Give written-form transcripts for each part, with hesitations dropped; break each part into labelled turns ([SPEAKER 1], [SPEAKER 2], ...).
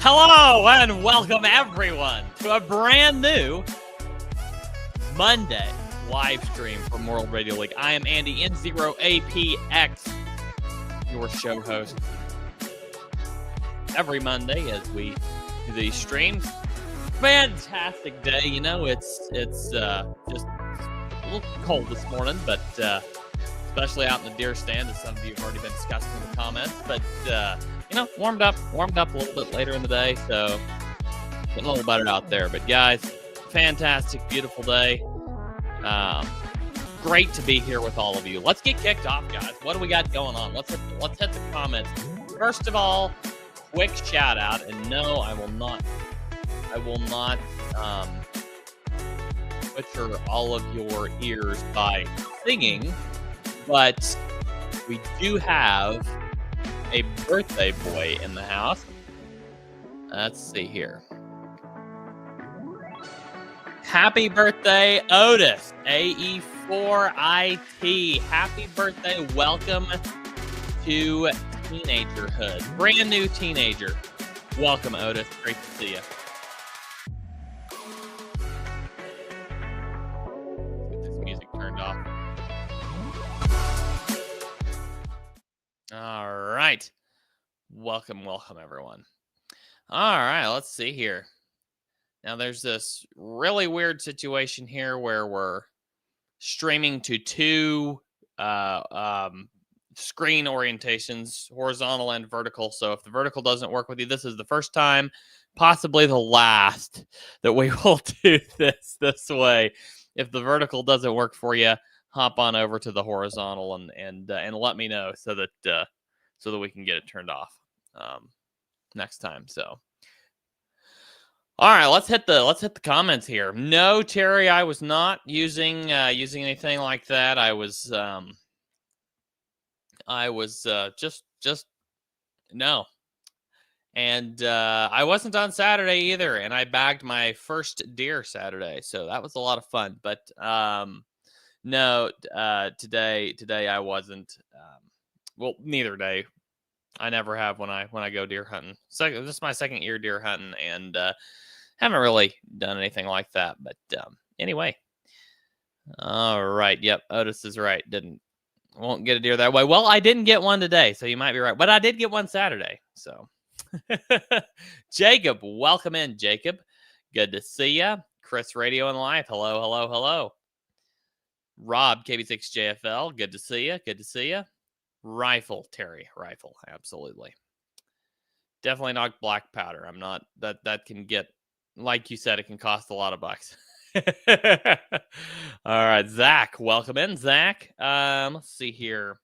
[SPEAKER 1] Hello and welcome everyone to a brand new Monday live stream from World Radio League. I am Andy N0APX, your show host. Every Monday as we do these streams. Fantastic day. You know, it's just a little cold this morning, but especially out in the deer stand, as some of you have already been discussing in the comments. But you know, warmed up a little bit later in the day, so getting a little better out there. But guys, fantastic, beautiful day. Great to be here with all of you. Let's get kicked off, guys. What do we got going on? Let's hit the comments. First of all, quick shout out, and no, I will not butcher all of your ears by singing, but we do have a birthday boy in the house. Let's see here. Happy birthday, Otis, AE4IT. Happy birthday. Welcome to teenagerhood. Brand new teenager. Welcome, Otis. Great to see you. Let's get this music turned off. All right. Welcome, everyone. All right, let's see here. Now, there's this really weird situation here where we're streaming to two screen orientations, horizontal and vertical. So if the vertical doesn't work with you, this is the first time, possibly the last, that we will do this way. If the vertical doesn't work for you, hop on over to the horizontal and let me know so that we can get it turned off next time. So, all right, let's hit the comments here. No, Terry, I was not using anything like that. I was just no, and I wasn't on Saturday either. And I bagged my first deer Saturday, so that was a lot of fun. But no, today I wasn't. Well, neither day. I never have when I go deer hunting. So this is my second year deer hunting, and haven't really done anything like that. But anyway, all right. Yep, Otis is right. Won't get a deer that way. Well, I didn't get one today, so you might be right. But I did get one Saturday. So Jacob, welcome in, Jacob. Good to see you. Chris Radio and Live. Hello. Rob, KB6JFL. Good to see you. Rifle, Terry. Rifle, absolutely. Definitely not black powder. I'm not. That can get, like you said, it can cost a lot of bucks. All right, Zach, welcome in, Zach. Let's see here.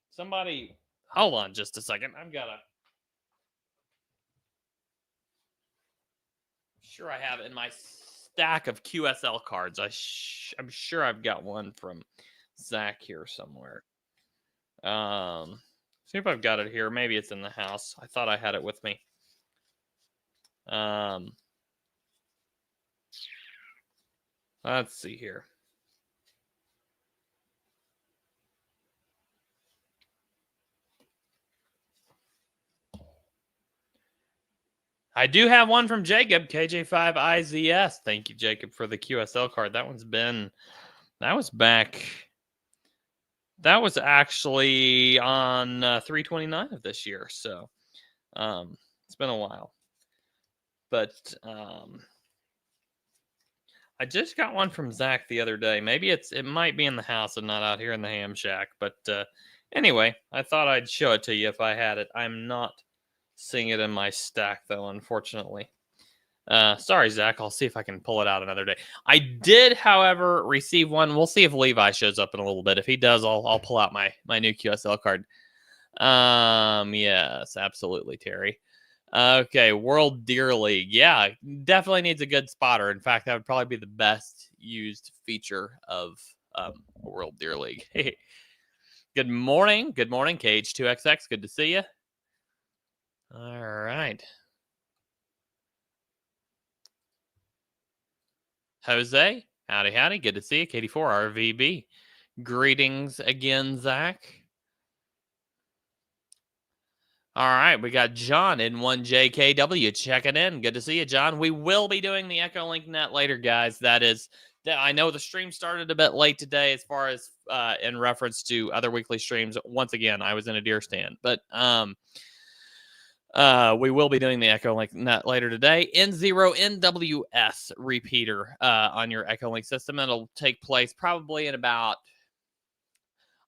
[SPEAKER 1] Somebody, hold on just a second. I'm sure I have it in my stack of QSL cards. I'm sure I've got one from Zach here somewhere. See if I've got it here. Maybe it's in the house. I thought I had it with me. Let's see here. I do have one from Jacob, KJ5IZS. Thank you, Jacob, for the QSL card. That was actually on 3/29 of this year. So it's been a while. But I just got one from Zach the other day. Maybe it might be in the house and not out here in the ham shack. But anyway, I thought I'd show it to you if I had it. I'm not seeing it in my stack, though, unfortunately. Sorry, Zach. I'll see if I can pull it out another day. I did, however, receive one. We'll see if Levi shows up in a little bit. If he does, I'll pull out my new QSL card. Yes, absolutely, Terry. Okay, World Deer League. Yeah, definitely needs a good spotter. In fact, that would probably be the best used feature of World Deer League. Good morning, KH2XX. Good to see you. All right. Jose, howdy. Good to see you. KD4RVB. Greetings again, Zach. All right, we got John N0APX checking in. Good to see you, John. We will be doing the Echolink net later, guys. I know the stream started a bit late today as far as in reference to other weekly streams. Once again, I was in a deer stand, but we will be doing the Echolink net later today. N0NWS repeater on your Echolink system. It'll take place probably in about,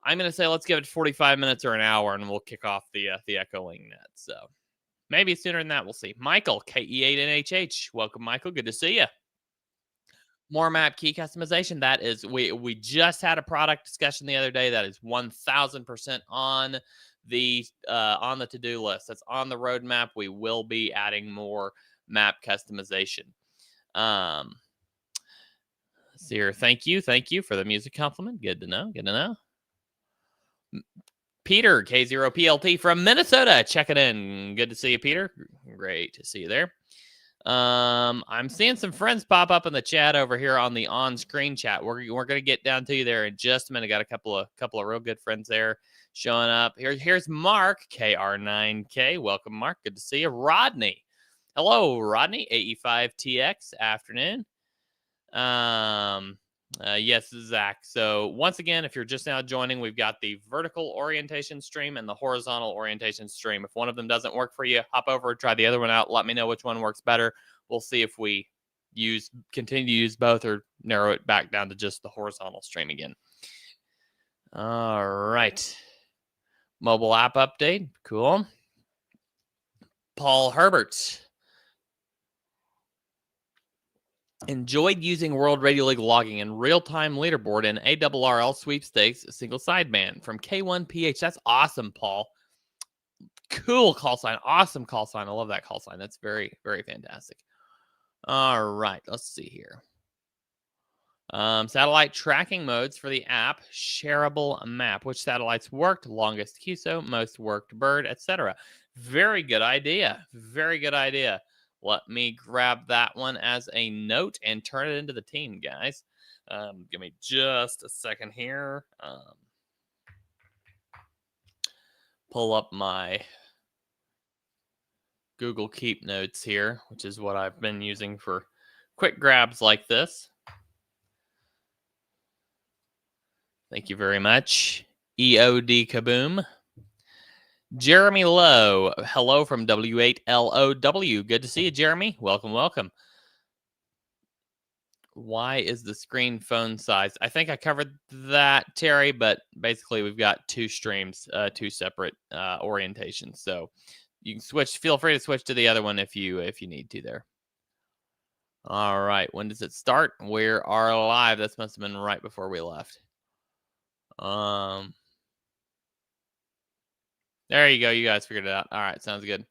[SPEAKER 1] I'm going to say, let's give it 45 minutes or an hour, and we'll kick off the Echolink net. So maybe sooner than that. We'll see. Michael, KE8NHH. Welcome, Michael. Good to see you. More map key customization. That is, we just had a product discussion the other day. That is 1000% on the to-do list. That's on the roadmap. We will be adding more map customization. Let's see here. Thank you for the music compliment. Good to know. Peter, K0PLT from Minnesota, checking in. Good to see you, Peter. Great to see you there. I'm seeing some friends pop up in the chat over here on the on-screen chat. We're gonna get down to you there in just a minute. Got a couple of real good friends there showing up. Here's Mark, KR9K. Welcome, Mark. Good to see you. Rodney. Hello, Rodney. AE5TX. Afternoon. Yes, Zach. So once again, if you're just now joining, we've got the vertical orientation stream and the horizontal orientation stream. If one of them doesn't work for you, hop over, try the other one out. Let me know which one works better. We'll see if we continue to use both or narrow it back down to just the horizontal stream again. All right. Mobile app update. Cool. Paul Herbert. Enjoyed using World Radio League logging in real-time leaderboard and WRL sweepstakes single sideband from K1PH. That's awesome, Paul. Cool call sign. Awesome call sign. I love that call sign. That's very, very fantastic. All right. Let's see here. Satellite tracking modes for the app. Shareable map. Which satellites worked? Longest QSO, most worked bird, etc. Very good idea. Very good idea. Let me grab that one as a note and turn it into the team, guys. Give me just a second here. Pull up my Google Keep notes here, which is what I've been using for quick grabs like this. Thank you very much. EOD Kaboom. Jeremy Lowe, hello from W8LOW. Good to see you, Jeremy. Welcome, welcome. Why is the screen phone size? I think I covered that, Terry, but basically we've got two streams, two separate orientations. So you can switch. Feel free to switch to the other one if you need to there. All right. When does it start? We are live. That must have been right before we left. There you go. You guys figured it out. All right. Sounds good.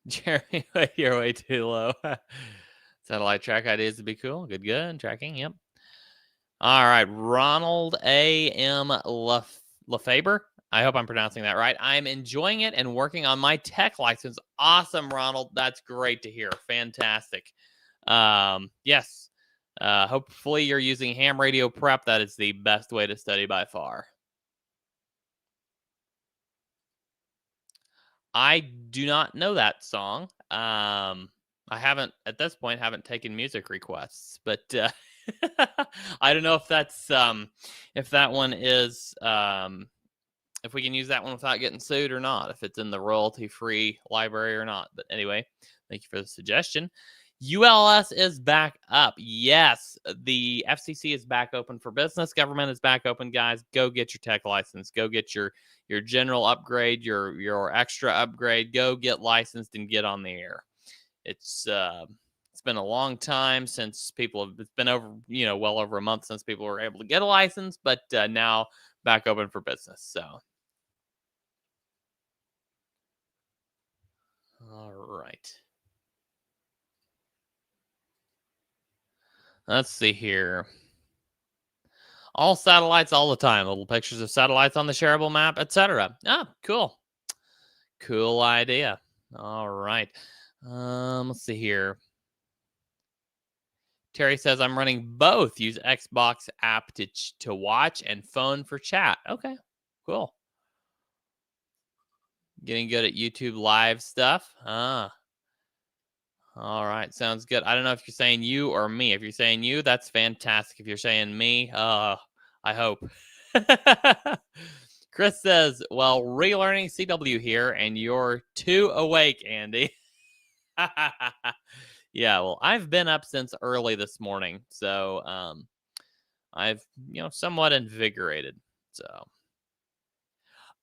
[SPEAKER 1] Jeremy, you're way too low. Satellite track ideas would be cool. Good. Tracking. Yep. All right. Ronald A.M. Lefebvre. I hope I'm pronouncing that right. I'm enjoying it and working on my tech license. Awesome, Ronald. That's great to hear. Fantastic. Yes. Hopefully you're using ham radio prep. That is the best way to study by far. I do not know that song. I haven't, at this point, taken music requests, but I don't know if that's if that one is if we can use that one without getting sued or not, if it's in the royalty-free library or not. But anyway, thank you for the suggestion. ULS is back up. Yes, the FCC is back open for business. Government is back open, guys. Go get your tech license. Go get your general upgrade, your extra upgrade. Go get licensed and get on the air. It's been a long time since it's been over, well over a month since people were able to get a license, but now back open for business. So, all right. Let's see here. All satellites all the time. Little pictures of satellites on the shareable map, etc. Ah, cool. Cool idea. All right. Let's see here. Terry says I'm running both. Use Xbox app to watch and phone for chat. Okay, cool. Getting good at YouTube live stuff. Ah, all right. Sounds good. I don't know if you're saying you or me. If you're saying you, that's fantastic. If you're saying me, I hope. Chris says, well, relearning CW here, and you're too awake, Andy. Yeah, well, I've been up since early this morning, so I've somewhat invigorated. So,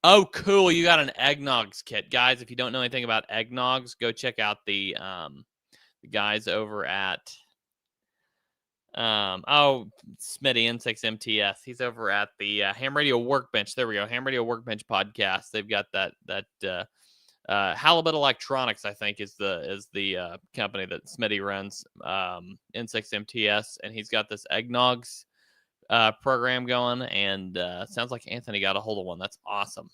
[SPEAKER 1] oh, cool! You got an eggnogs kit, guys. If you don't know anything about eggnogs, go check out the guys over at Smitty N6MTS. He's over at the Ham Radio Workbench. There we go, Ham Radio Workbench podcast. They've got that Halibut Electronics, I think, is the company that Smitty runs, N6MTS, and he's got this eggnogs program going, and sounds like Anthony got a hold of one. That's awesome.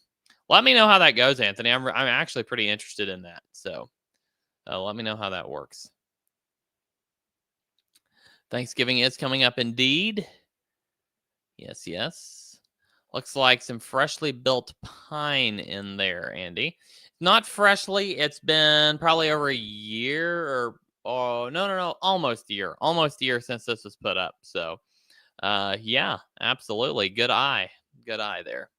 [SPEAKER 1] Let me know how that goes, Anthony. I'm actually pretty interested in that. So let me know how that works. Thanksgiving is coming up indeed. Yes, yes. Looks like some freshly built pine in there, Andy. Not freshly. It's been probably over a year or no, almost a year. Almost a year since this was put up. So yeah, absolutely. Good eye. Good eye there.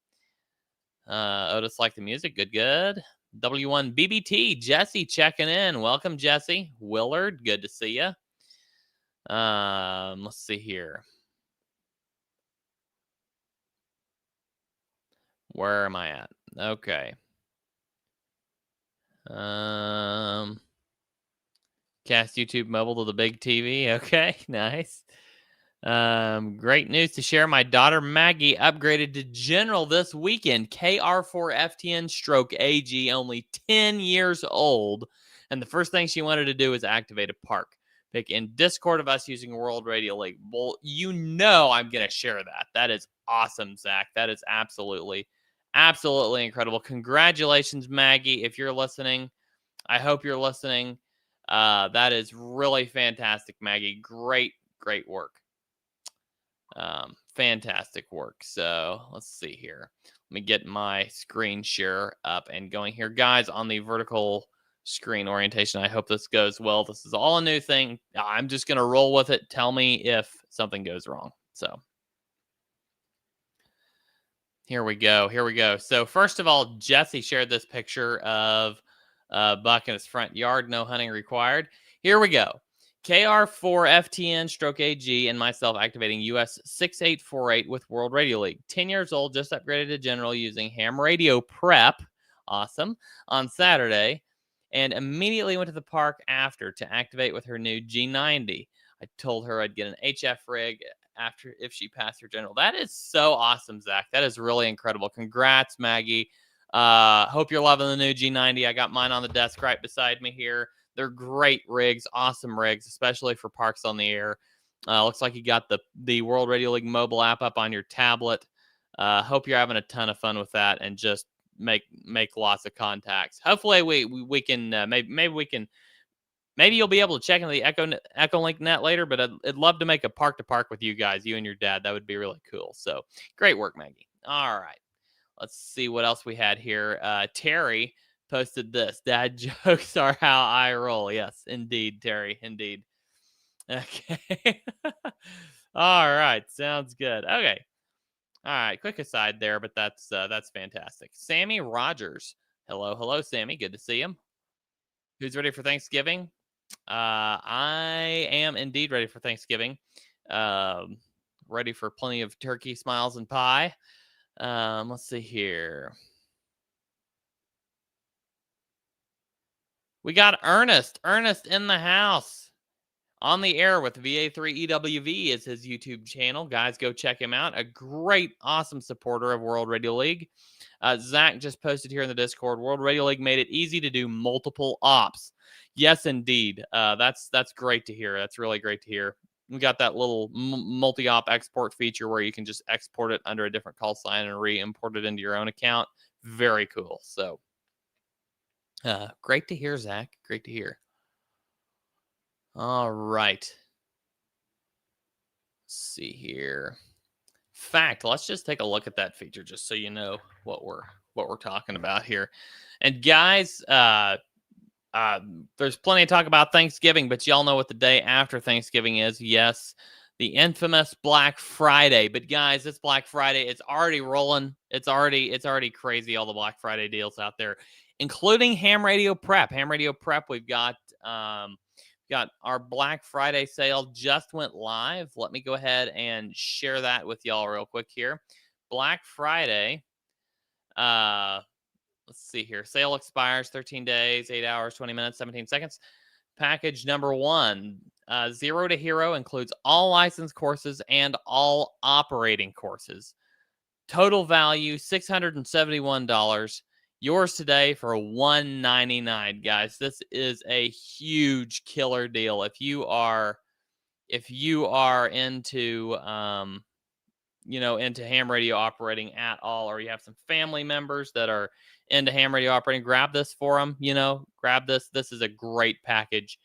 [SPEAKER 1] Otis liked the music. Good, good. W1 BBT, Jesse checking in. Welcome, Jesse. Willard, good to see you. Let's see here. Where am I at? Okay. Cast YouTube mobile to the big TV. Okay, nice. Great news to share. My daughter Maggie upgraded to general this weekend. KR4FTN stroke AG, only 10 years old. And the first thing she wanted to do was activate a park. Pick in Discord of us using World Radio League. Well, I'm going to share that. That is awesome, Zach. That is absolutely incredible. Congratulations, Maggie. If you're listening, I hope you're listening. That is really fantastic, Maggie. Great work. Fantastic work. So let's see here. Let me get my screen share up and going here. Guys, on the vertical screen orientation, I hope this goes well. This is all a new thing. I'm just going to roll with it. Tell me if something goes wrong. So here we go. So first of all, Jesse shared this picture of buck in his front yard. No hunting required. Here we go. KR4FTN stroke AG and myself activating US 6848 with World Radio League. 10 years old, just upgraded to general using ham radio prep. Awesome. On Saturday. And immediately went to the park after to activate with her new G90. I told her I'd get an HF rig after if she passed her general. That is so awesome, Zach. That is really incredible. Congrats, Maggie. Hope you're loving the new G90. I got mine on the desk right beside me here. They're great rigs, awesome rigs, especially for parks on the air. Looks like you got the World Radio League mobile app up on your tablet. Hope you're having a ton of fun with that and just make lots of contacts. Hopefully we can maybe you'll be able to check into the Echolink net later. But I'd love to make a park to park with you guys, you and your dad. That would be really cool. So great work, Maggie. All right, let's see what else we had here. Terry posted this. Dad jokes are how I roll. Yes, indeed, Terry. Indeed. Okay. All right. Sounds good. Okay. All right. Quick aside there, but that's fantastic. Sammy Rogers. Hello, Sammy. Good to see him. Who's ready for Thanksgiving? I am indeed ready for Thanksgiving. Ready for plenty of turkey, smiles, and pie. Let's see here. We got Ernest in the house. On the air with VA3EWV is his YouTube channel. Guys, go check him out. A great, awesome supporter of World Radio League. Zach just posted here in the Discord. World Radio League made it easy to do multiple ops. Yes, indeed. That's great to hear. That's really great to hear. We got that little multi-op export feature where you can just export it under a different call sign and re-import it into your own account. Very cool. So great to hear, Zach. Great to hear. All right. Let's see here. Fact, let's just take a look at that feature just so you know what we're what we're talking about here. And guys, there's plenty to talk about Thanksgiving, but y'all know what the day after Thanksgiving is. Yes, the infamous Black Friday. But guys, this Black Friday, it's already rolling. It's already crazy. All the Black Friday deals out there, including Ham Radio Prep. Ham Radio Prep. We've got our Black Friday sale just went live. Let me go ahead and share that with y'all real quick here. Black Friday. Let's see here. Sale expires 13 days, 8 hours, 20 minutes, 17 seconds. Package number 1, Zero to Hero, includes all license courses and all operating courses. Total value $671. Yours today for $199, guys. This is a huge killer deal. If you are into into ham radio operating at all, or you have some family members that are into ham radio operating, grab this for them. Grab this. This is a great package.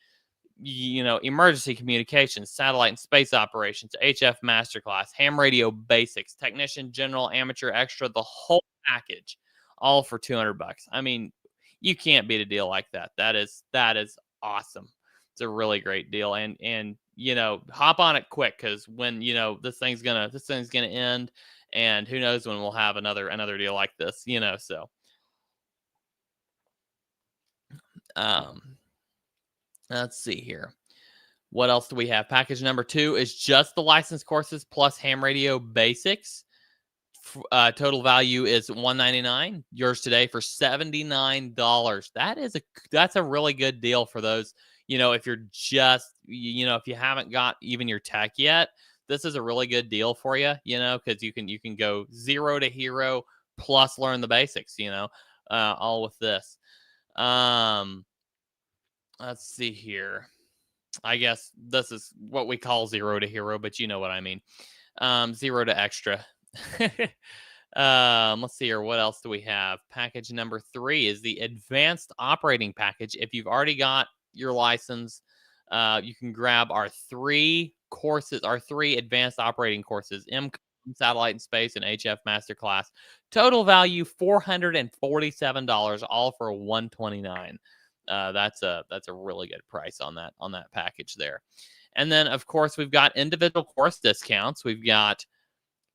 [SPEAKER 1] Emergency communications, satellite and space operations, HF masterclass, ham radio basics, technician, general, amateur, extra, the whole package, all for $200. I mean, you can't beat a deal like that. That is awesome. It's a really great deal, and hop on it quick, because when this thing's gonna end, and who knows when we'll have another deal like this. So let's see here. What else do we have? Package number 2 is just the license courses plus ham radio basics. Total value is $199. Yours today for $79. That's a really good deal for those. If you're just, if you haven't got even your tech yet, this is a really good deal for you. Because you can go zero to hero plus learn the basics. All with this. Let's see here. I guess this is what we call zero to hero, but you know what I mean. Zero to extra. Let's see here. What else do we have? Package number 3 is the advanced operating package. If you've already got your license, you can grab our 3 courses, our 3 advanced operating courses, MCOM, satellite and space, and HF masterclass. Total value $447, all for $129. That's a really good price on that package there. And then, of course, we've got individual course discounts. We've got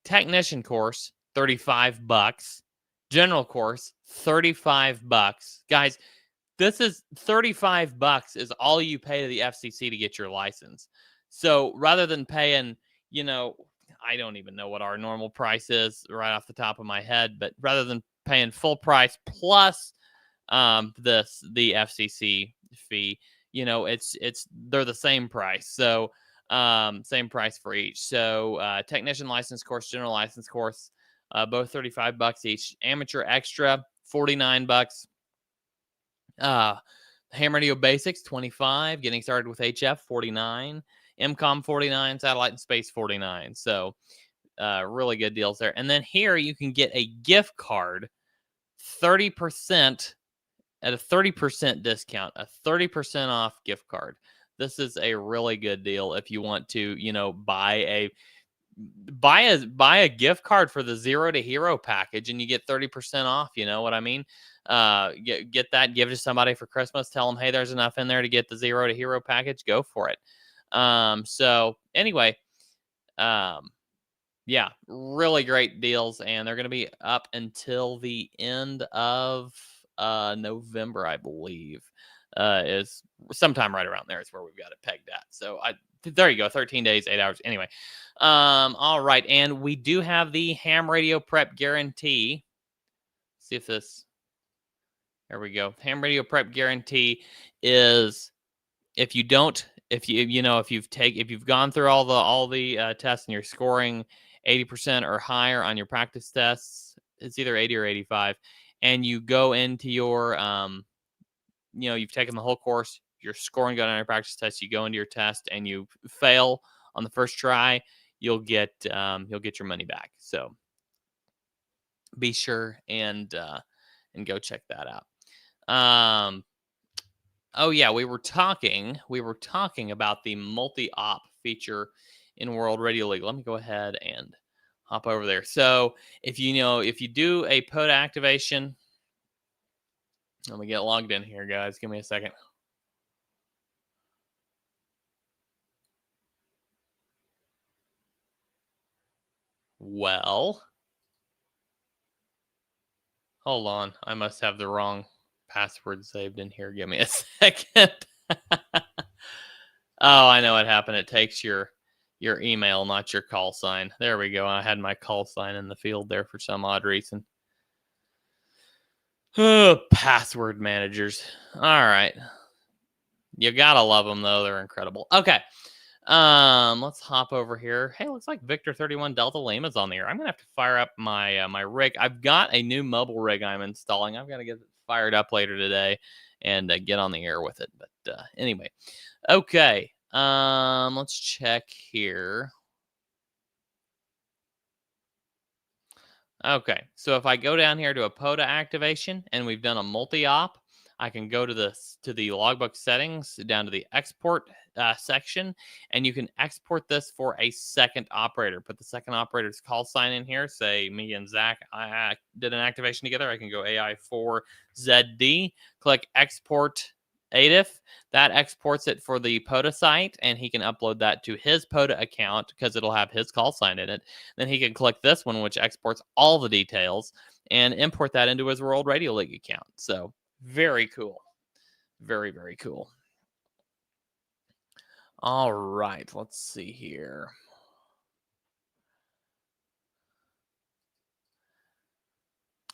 [SPEAKER 1] technician course, $35. General course, $35. Guys, this is $35 is all you pay to the FCC to get your license. So rather than paying, I don't even know what our normal price is right off the top of my head, but rather than paying full price plus the FCC fee, they're the same price. So same price for each. So technician license course, general license course, both $35 each. Amateur extra, $49. Ham radio basics, $25. Getting started with HF, $49. MCOM, $49. Satellite and space, $49. So really good deals there. And then here you can get a gift card, 30% at a 30% discount, a 30% off gift card. This is a really good deal if you want to, buy a gift card for the Zero to Hero package, and you get 30% off. You know what I mean? Get that, give it to somebody for Christmas. Tell them, hey, there's enough in there to get the Zero to Hero package. Go for it. So anyway, yeah, really great deals, and they're going to be up until the end of November, I believe. Is sometime right around there is where we've got it pegged at. So there you go, 13 days, 8 hours. Anyway, all right, and we do have the ham radio prep guarantee. Let's see if this. There we go. Ham radio prep guarantee is if you've gone through all the tests and you're scoring 80% or higher on your practice tests, it's either 80 or 85, and you go into your you've taken the whole course, you're scoring good on your practice test, you go into your test and you fail on the first try, you'll get your money back. So be sure and go check that out. Oh yeah, we were talking about the multi-op feature in World Radio League. Let me go ahead and hop over there. So if you do a POTA activation, let me get logged in here, guys. Give me a second. Well, hold on. I must have the wrong password saved in here. Give me a second. Oh, I know what happened. It takes your email, not your call sign. There we go. I had my call sign in the field there for some odd reason. Oh, password managers. All right. You gotta love them though. They're incredible. Okay. Let's hop over here. Hey, looks like Victor 31 Delta Lima's on the air. I'm gonna have to fire up my my rig. I've got a new mobile rig I'm installing. I've got to get it fired up later today and get on the air with it. But anyway, okay. Let's check here. Okay, so if I go down here to a POTA activation and we've done a multi-op, I can go to the logbook settings down to the export section, and you can export this for a second operator. Put the second operator's call sign in here. Say me and Zach I did an activation together. I can go AI4ZD, click export ADIF. That exports it for the POTA site, and he can upload that to his POTA account because it'll have his call sign in it. Then he can click this one, which exports all the details, and import that into his World Radio League account. So very cool. Very, very cool. All right, let's see here.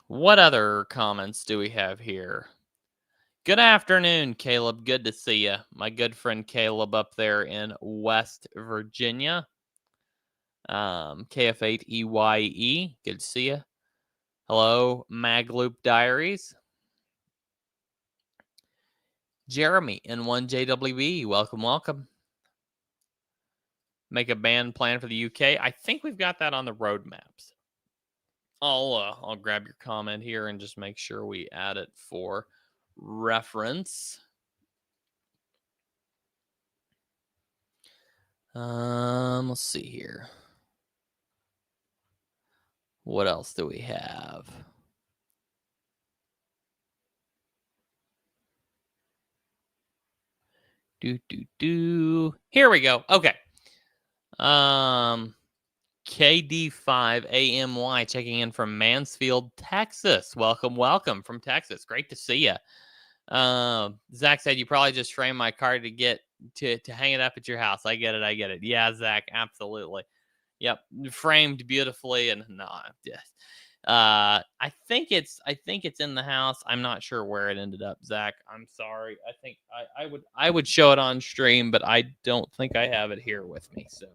[SPEAKER 1] What other comments do we have here? Good afternoon, Caleb. Good to see you. My good friend Caleb up there in West Virginia. KF8EYE. Good to see you. Hello, Magloop Diaries. Jeremy N1JWE. Welcome, welcome. Make a band plan for the UK. I think we've got that on the roadmaps. I'll grab your comment here and just make sure we add it for reference. Let's see here. What else do we have? Here we go. Okay. KD5AMY checking in from Mansfield, Texas. Welcome, welcome from Texas. Great to see you. Zach said you probably just framed my card to get to hang it up at your house. I get it. Yeah, Zach, absolutely. Yep, framed beautifully, and no, yes. I think it's in the house. I'm not sure where it ended up, Zach. I'm sorry. I think I would show it on stream, but I don't think I have it here with me. So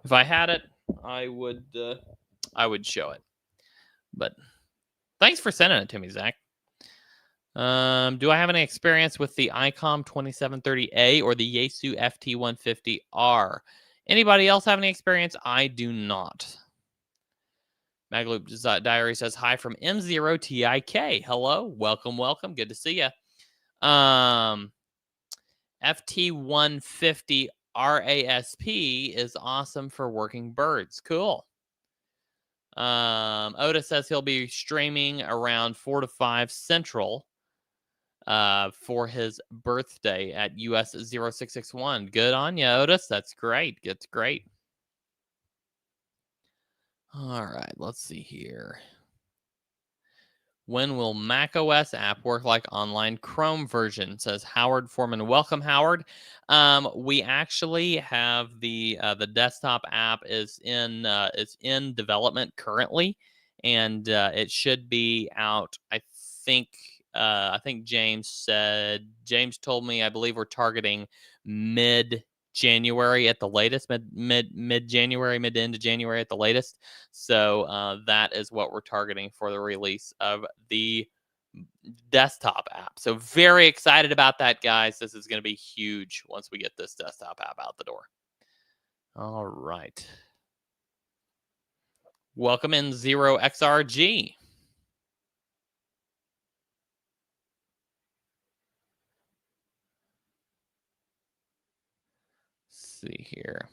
[SPEAKER 1] if I had it, I would show it. But thanks for sending it to me, Zach. Do I have any experience with the ICOM 2730A or the Yaesu FT150R? Anybody else have any experience? I do not. Magloop Diary says hi from M0TIK. Hello, welcome, welcome. Good to see you. FT150 RASP is awesome for working birds. Cool. Otis says he'll be streaming around 4 to 5 Central for his birthday at US 0661. Good on you, Otis. That's great. It's great. All right, let's see here. When will macOS app work like online Chrome version? Says Howard Foreman. Welcome, Howard. We actually have the desktop app is in development currently, and it should be out. I think James told me, I believe we're targeting mid January at the latest, mid January, mid to end of January at the latest. So that is what we're targeting for the release of the desktop app. So very excited about that, guys. This is going to be huge once we get this desktop app out the door. All right. Welcome in N0XRG. See here.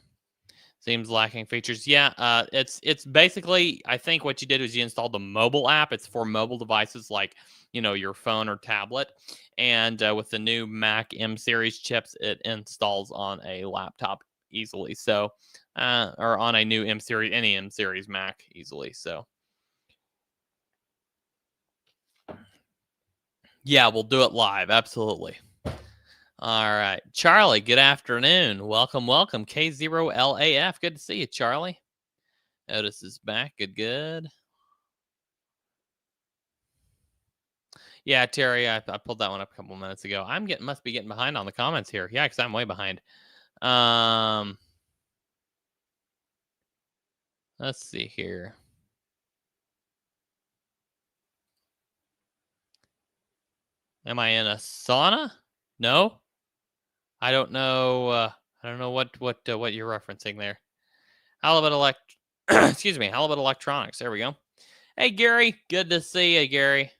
[SPEAKER 1] Seems lacking features. Yeah, it's basically, I think what you did was you installed the mobile app. It's for mobile devices like, your phone or tablet. And with the new Mac M series chips, it installs on a laptop easily. So, or on a new M series, any M series Mac easily. So, yeah, we'll do it live. Absolutely. All right. Charlie, good afternoon. Welcome, welcome. K0LAF. Good to see you, Charlie. Otis is back. Good, good. Yeah, Terry, I pulled that one up a couple minutes ago. Must be getting behind on the comments here. Yeah, because I'm way behind. Um, let's see here. Am I in a sauna? No, I don't know. I don't know what you're referencing there. Halibut excuse me, Halibut Electronics. There we go. Hey, Gary. Good to see you, Gary.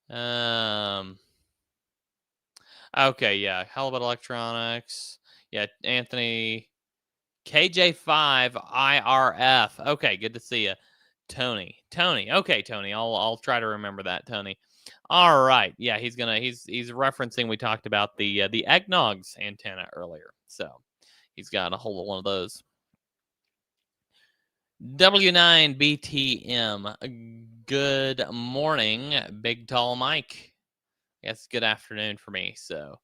[SPEAKER 1] Um. Okay, yeah, Halibut Electronics. Yeah, Anthony KJ5 IRF. Okay, good to see you. Tony. Okay, Tony. I'll try to remember that, Tony. All right. Yeah, he's referencing, we talked about the Eggnogs antenna earlier. So, he's got a hold of one of those. W9BTM. Good morning, Big Tall Mike. Yes, good afternoon for me. So,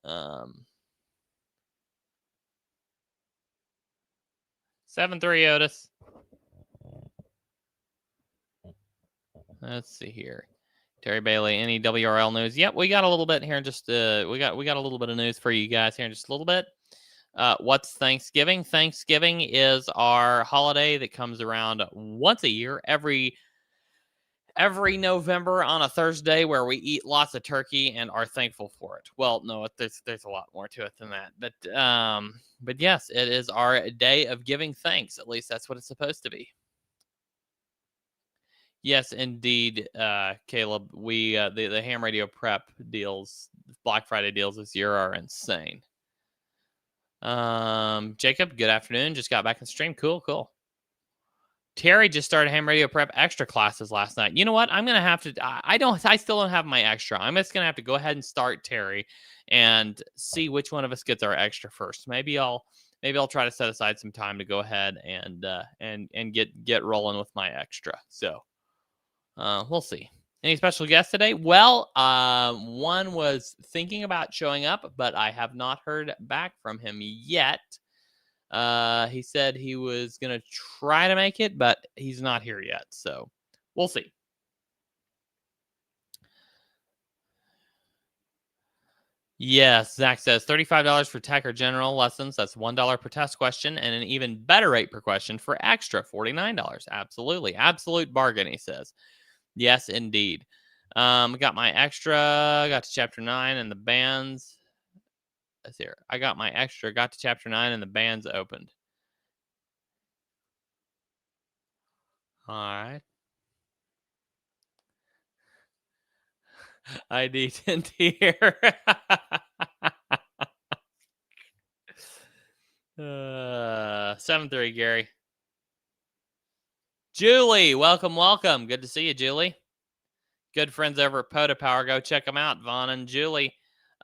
[SPEAKER 1] 7-3 Otis. Let's see here. Terry Bailey, any WRL news? Yep, we got a little bit here. Just we got a little bit of news for you guys here in just a little bit. What's Thanksgiving? Thanksgiving is our holiday that comes around once a year, every November on a Thursday, where we eat lots of turkey and are thankful for it. Well, no, there's a lot more to it than that, but yes, it is our day of giving thanks. At least that's what it's supposed to be. Yes, indeed, Caleb. We the ham radio prep deals, Black Friday deals this year are insane. Jacob, good afternoon. Just got back in the stream. Cool. Terry just started ham radio prep extra classes last night. You know what? I'm gonna have to. I still don't have my extra. I'm just gonna have to go ahead and start Terry, and see which one of us gets our extra first. Maybe I'll try to set aside some time to go ahead and get rolling with my extra. So. We'll see. Any special guests today? Well, one was thinking about showing up, but I have not heard back from him yet. He said he was going to try to make it, but he's not here yet. So we'll see. Yes, Zach says $35 for tech or general lessons. That's $1 per test question, and an even better rate per question for extra, $49. Absolutely. Absolute bargain, he says. Yes, indeed. Got my extra, got to chapter 9 and the bands. Let's see here. I got my extra, got to chapter 9 and the bands opened. All right. I need to hear. 7-3, Gary. Julie, welcome. Good to see you, Julie. Good friends over at Poda Power. Go check them out, Vaughn and Julie.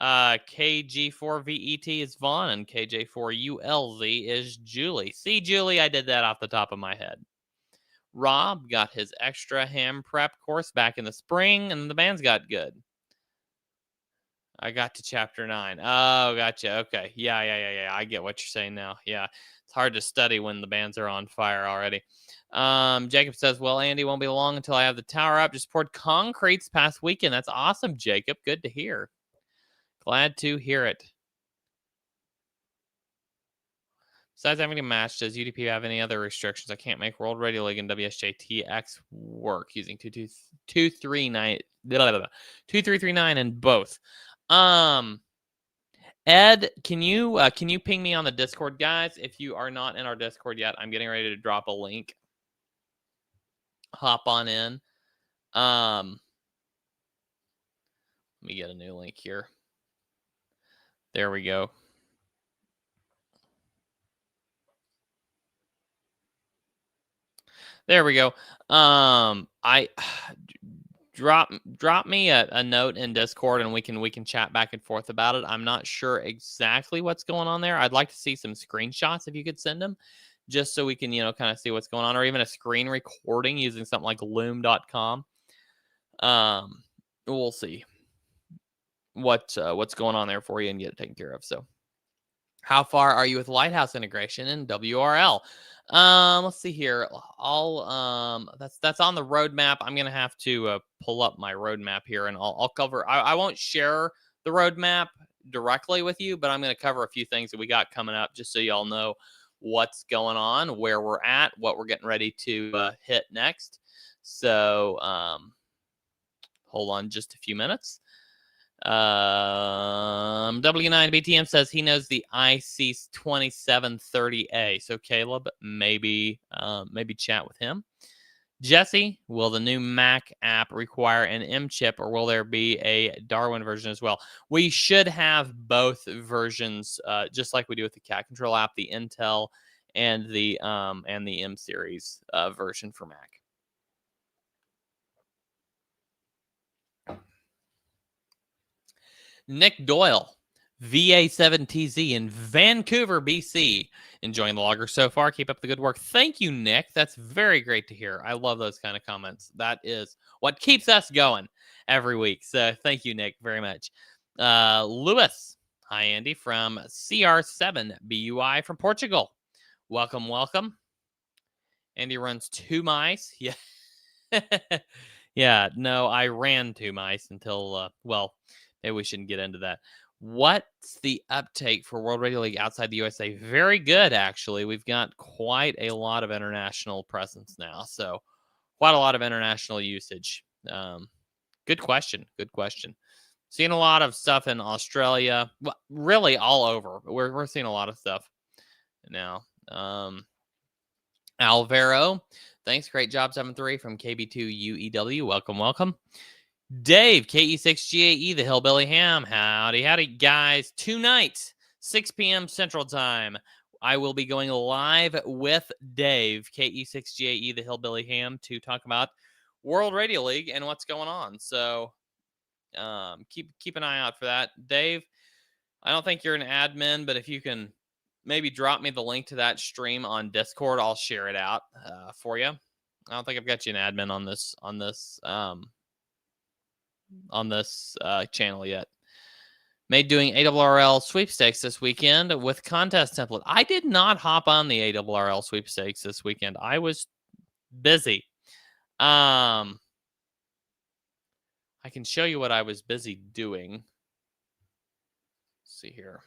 [SPEAKER 1] KG4VET is Vaughn and KJ4ULZ is Julie. See, Julie, I did that off the top of my head. Rob got his extra ham prep course back in the spring, and the band's got good. I got to chapter 9. Oh, gotcha. Okay. Yeah. I get what you're saying now. Yeah. It's hard to study when the bands are on fire already. Jacob says, well, Andy, won't be long until I have the tower up. Just poured concrete this past weekend. That's awesome, Jacob. Good to hear. Glad to hear it. Besides having a match, does UDP have any other restrictions? I can't make World Radio League and WSJTX work using 2339 in both. Ed, can you ping me on the Discord, guys? If you are not in our Discord yet, I'm getting ready to drop a link. Hop on in. Let me get a new link here. There we go. There we go. I drop me a note in Discord and we can chat back and forth about it. I'm not sure exactly what's going on there. I'd like to see some screenshots if you could send them, just so we can kind of see what's going on, or even a screen recording using something like loom.com. We'll see what's going on there for you and get it taken care of. So, how far are you with Lighthouse integration in WRL? Let's see here. That's on the roadmap. I'm gonna have to pull up my roadmap here, and I'll cover. I won't share the roadmap directly with you, but I'm gonna cover a few things that we got coming up, just so y'all know what's going on, where we're at, what we're getting ready to hit next. So, hold on just a few minutes. W9BTM says he knows the IC2730A. So Caleb, maybe chat with him. Jesse, will the new Mac app require an M chip, or will there be a Darwin version as well? We should have both versions, just like we do with the Cat Control app, the Intel and the M series version for Mac. Nick Doyle, VA7TZ in Vancouver, BC. Enjoying the logger so far. Keep up the good work. Thank you, Nick. That's very great to hear. I love those kind of comments. That is what keeps us going every week. So thank you, Nick, very much. Lewis, hi, Andy, from CR7BUI from Portugal. Welcome, welcome. Andy runs 2 mice. Yeah. Yeah, no, I ran 2 mice until, well, maybe we shouldn't get into that. What's the uptake for World Radio League outside the USA? Very good, actually. We've got quite a lot of international presence now, so quite a lot of international usage. Good question. Good question. Seeing a lot of stuff in Australia, well, really all over. We're seeing a lot of stuff now. Alvaro, thanks. Great job, 7-3 from KB2UEW. Welcome, welcome. Dave, KE6GAE, the Hillbilly Ham. Howdy, howdy, guys. Tonight, 6 p.m. Central Time, I will be going live with Dave, KE6GAE, the Hillbilly Ham, to talk about World Radio League and what's going on. So keep an eye out for that. Dave, I don't think you're an admin, but if you can maybe drop me the link to that stream on Discord, I'll share it out for you. I don't think I've got you an admin on this channel yet. Made doing ARRL sweepstakes this weekend with contest template. I did not hop on the ARRL sweepstakes this weekend. I was busy. I can show you what I was busy doing. Let's see here.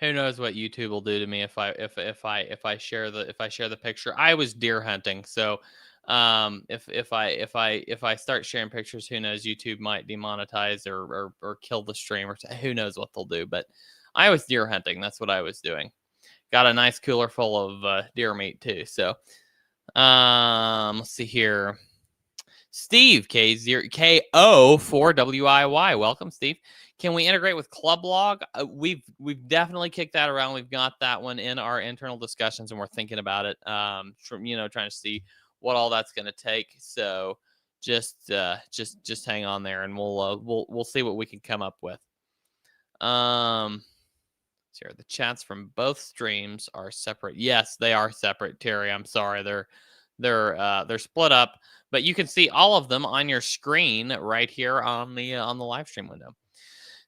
[SPEAKER 1] Who knows what YouTube will do to me if I share the picture. I was deer hunting, so if I start sharing pictures, who knows? YouTube might demonetize or kill the stream, or who knows what they'll do. But I was deer hunting. That's what I was doing. Got a nice cooler full of deer meat too. So let's see here. Steve KO4WIY. Welcome, Steve. Can we integrate with Clublog? We've definitely kicked that around. We've got that one in our internal discussions, and we're thinking about it. Trying to see what all that's going to take. So just hang on there, and we'll see what we can come up with. Here, the chats from both streams are separate. Yes, they are separate, Terry. I'm sorry, they're split up, but you can see all of them on your screen right here on the live stream window.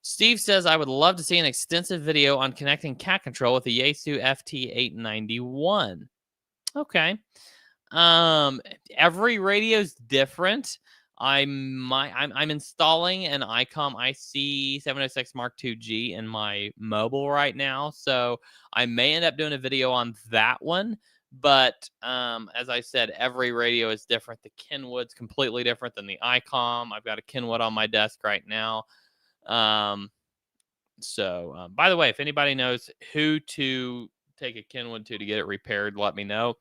[SPEAKER 1] Steve says, I would love to see an extensive video on connecting cat control with the Yaesu FT891. Okay. Every radio's different. I'm installing an ICOM IC706 Mark II-G in my mobile right now, so I may end up doing a video on that one. But as I said, every radio is different. The Kenwood's completely different than the ICOM. I've got a Kenwood on my desk right now. So by the way, if anybody knows who to take a Kenwood to get it repaired, let me know.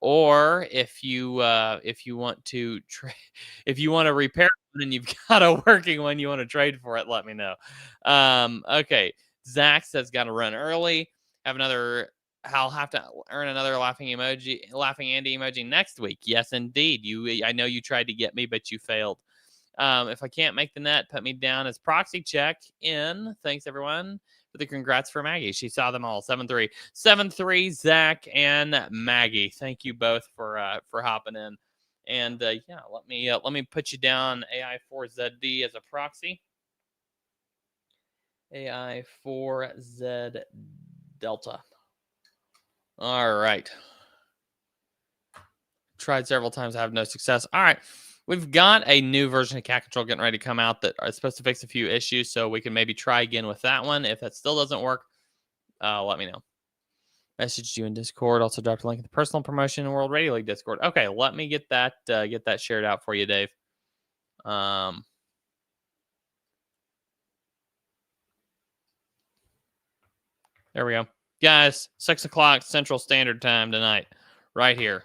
[SPEAKER 1] Or if you want to if you want to repair one and you've got a working one you want to trade for it, let me know. Okay. Zach says got to run early. Have another. I'll have to earn another laughing Andy emoji next week. Yes, indeed. I know you tried to get me, but you failed. If I can't make the net, put me down as proxy check in. Thanks, everyone, for the congrats for Maggie. She saw them all. 7-3. 7-3, Zach and Maggie. Thank you both for hopping in. And yeah, let me put you down AI4ZD as a proxy. AI4Z Delta. All right. Tried several times, I have no success. All right. We've got a new version of Cat Control getting ready to come out that is supposed to fix a few issues, so we can maybe try again with that one. If that still doesn't work, let me know. Messaged you in Discord. Also dropped a link in the personal promotion in World Radio League Discord. Okay, let me get that shared out for you, Dave. There we go. Guys, 6 o'clock Central Standard Time tonight, right here.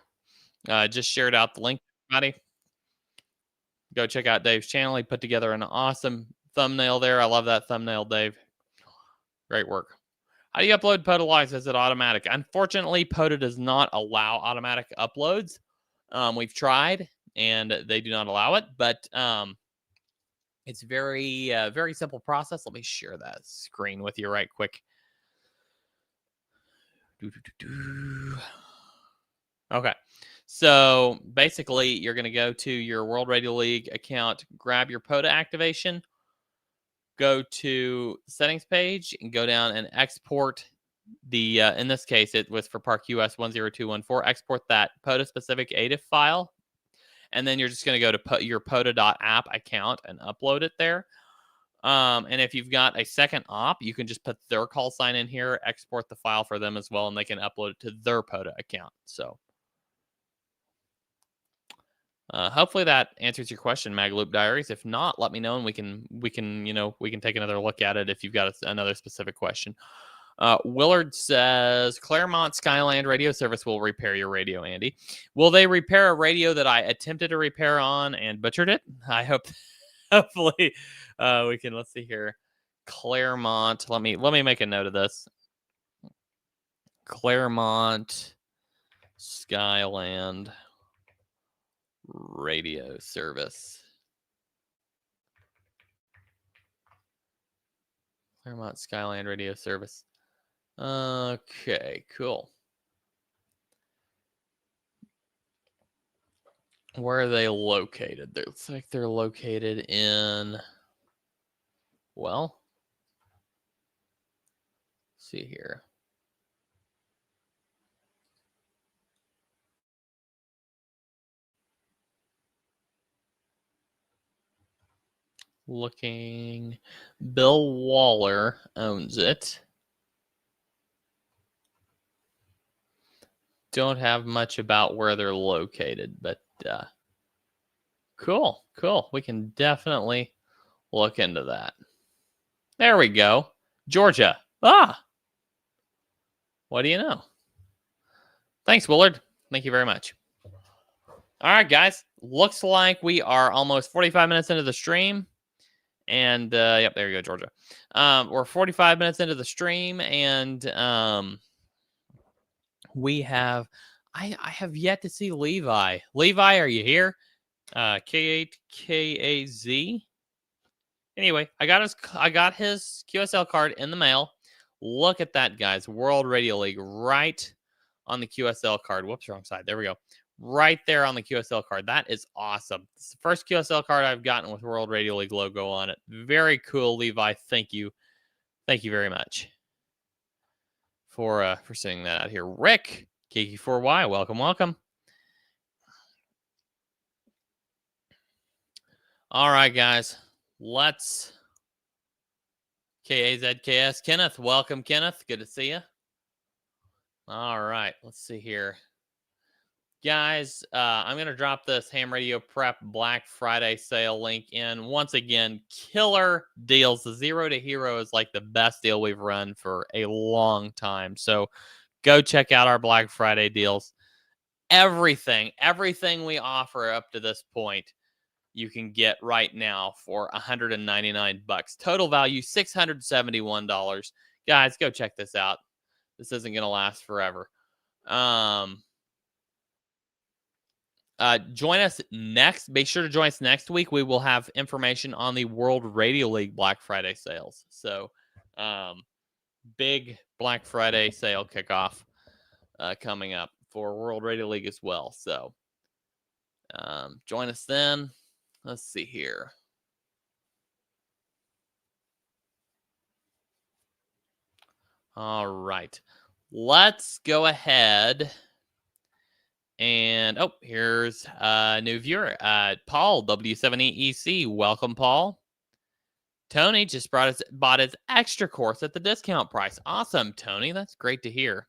[SPEAKER 1] Just shared out the link, everybody. Go check out Dave's channel. He put together an awesome thumbnail there. I love that thumbnail, Dave. Great work. How do you upload POTA logs? Is it automatic? Unfortunately, POTA does not allow automatic uploads. We've tried, and they do not allow it, but it's very simple process. Let me share that screen with you right quick. Okay. So basically, you're going to go to your World Radio League account, grab your POTA activation, go to settings page, and go down and export the, in this case, it was for Park US 10214. Export that POTA specific ADIF file. And then you're just going to go to your POTA.app account and upload it there. And if you've got a second op, you can just put their call sign in here, export the file for them as well, and they can upload it to their POTA account. So hopefully that answers your question, Magloop Diaries. If not, let me know and we can take another look at it if you've got another specific question. Willard says Claremont Skyland radio service will repair your radio, Andy. Will they repair a radio that I attempted to repair on and butchered it? I hope. Hopefully, we can. Let's see here. Claremont. Let me make a note of this. Claremont Skyland radio service. Claremont Skyland radio service. Okay, cool. Where are they located? It looks like they're located in, well, let's see here. Looking, Bill Waller owns it. Don't have much about where they're located, but cool. We can definitely look into that. There we go. Georgia. What do you know? Thanks, Willard. Thank you very much. All right, guys. Looks like we are almost 45 minutes into the stream. And yep, there you go, Georgia. We're 45 minutes into the stream, and we have I have yet to see Levi. Levi, are you here? K8KAZ. Anyway, I got his QSL card in the mail. Look at that, guys. World Radio League right on the QSL card. Whoops, wrong side. There we go. Right there on the QSL card. That is awesome. It's the first QSL card I've gotten with World Radio League logo on it. Very cool, Levi. Thank you. Thank you very much for sending that out here. Rick, Kiki4Y, welcome. All right, guys. Let's KAZKS. Kenneth, welcome, Kenneth. Good to see you. All right, let's see here. Guys, I'm going to drop this Ham Radio Prep Black Friday sale link in. Once again, killer deals. The 0 to Hero is like the best deal we've run for a long time. So go check out our Black Friday deals. everything we offer up to this point, you can get right now for $199. Total value $671. Guys, go check this out. This isn't going to last forever. Join us next. Make sure to join us next week. We will have information on the World Radio League Black Friday sales. So, big Black Friday sale kickoff coming up for World Radio League as well. So, join us then. Let's see here. All right. Let's go ahead. And, here's a new viewer. Paul, W7EEC. Welcome, Paul. Tony just bought his extra course at the discount price. Awesome, Tony. That's great to hear.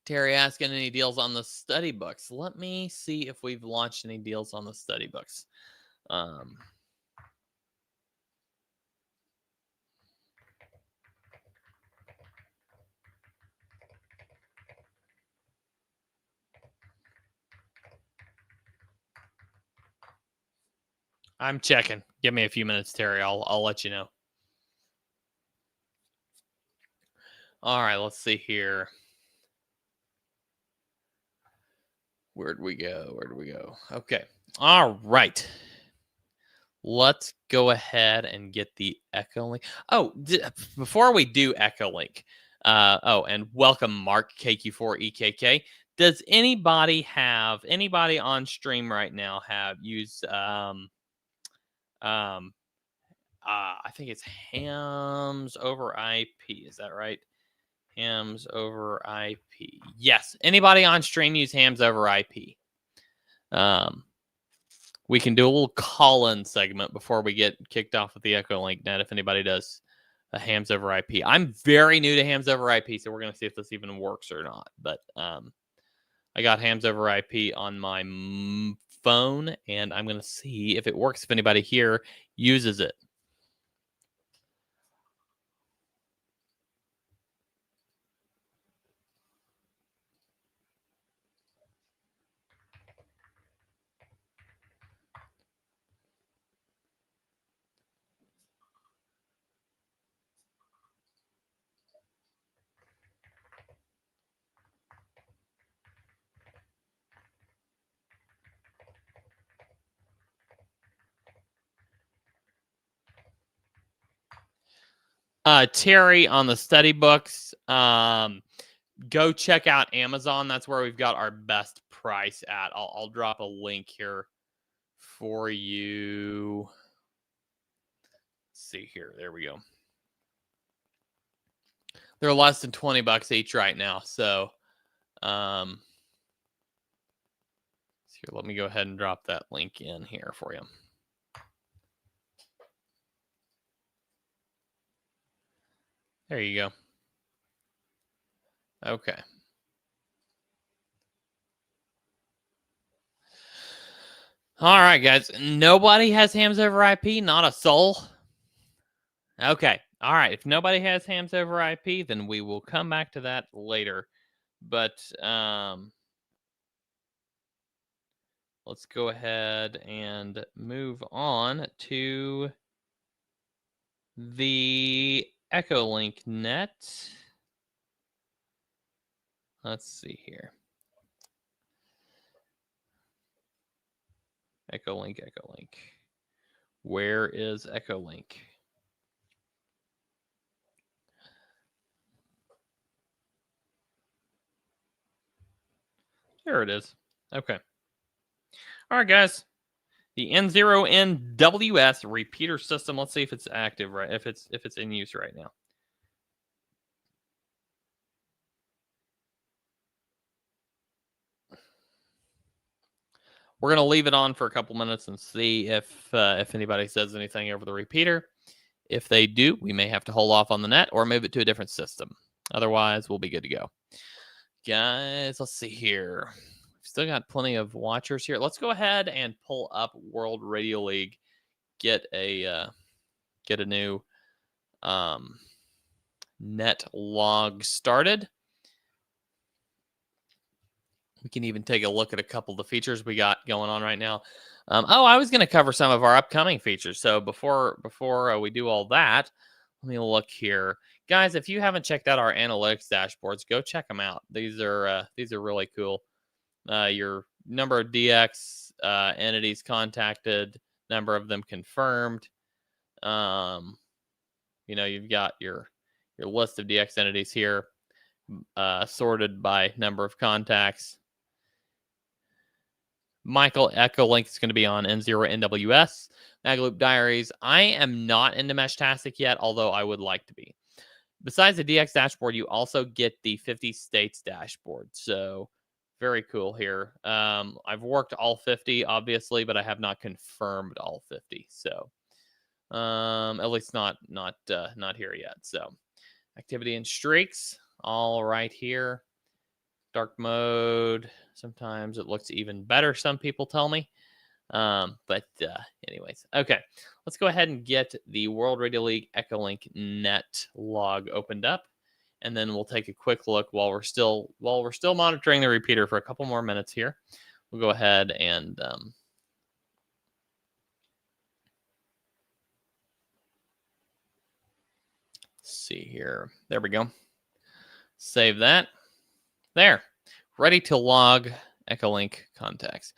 [SPEAKER 1] Terry asking any deals on the study books. Let me see if we've launched any deals on the study books. I'm checking. Give me a few minutes, Terry. I'll let you know. All right, let's see here. Where'd we go? Okay. All right. Let's go ahead and get the Echolink. Before we do Echolink, and welcome Mark KQ4EKK. Does anybody on stream right now use I think it's hams over IP. Is that right? Hams over IP. Yes. Anybody on stream use hams over IP? We can do a little call-in segment before we get kicked off with the Echolink net if anybody does a hams over IP. I'm very new to hams over IP, so we're going to see if this even works or not. But I got hams over IP on my phone, and I'm going to see if it works, if anybody here uses it. Terry on the study books. Go check out Amazon. That's where we've got our best price at. I'll drop a link here for you. Let's see here. There we go. They're less than $20 each right now. So, here, let me go ahead and drop that link in here for you. There you go. Okay. All right, guys. Nobody has hams over IP? Not a soul? Okay. All right. If nobody has hams over IP, then we will come back to that later. But let's go ahead and move on to the Echolink net. Let's see here. Echolink. Where is Echolink? There it is. Okay. All right, guys. The N0APX repeater system. Let's see if it's active, right? If it's in use right now. We're gonna leave it on for a couple minutes and see if anybody says anything over the repeater. If they do, we may have to hold off on the net or move it to a different system. Otherwise, we'll be good to go. Guys, let's see here. We've still got plenty of watchers here. Let's go ahead and pull up World Radio League. Get a new net log started. We can even take a look at a couple of the features we got going on right now. Oh, I was going to cover some of our upcoming features. So before we do all that, let me look here, guys. If you haven't checked out our analytics dashboards, go check them out. These are really cool. Your number of DX entities contacted, number of them confirmed. You've got your list of DX entities here, sorted by number of contacts. Michael Echolink is going to be on N0APX. Magloop Diaries. I am not into Meshtastic yet, although I would like to be. Besides the DX dashboard, you also get the 50 states dashboard. So very cool here. I've worked all 50, obviously, but I have not confirmed all 50. So at least not here yet. So activity and streaks, all right here. Dark mode. Sometimes it looks even better, some people tell me. Anyways, okay. Let's go ahead and get the World Radio League Echolink net log opened up, and then we'll take a quick look while we're still monitoring the repeater for a couple more minutes here. We'll go ahead and see here. There we go. Save that. There. Ready to log Echolink contacts.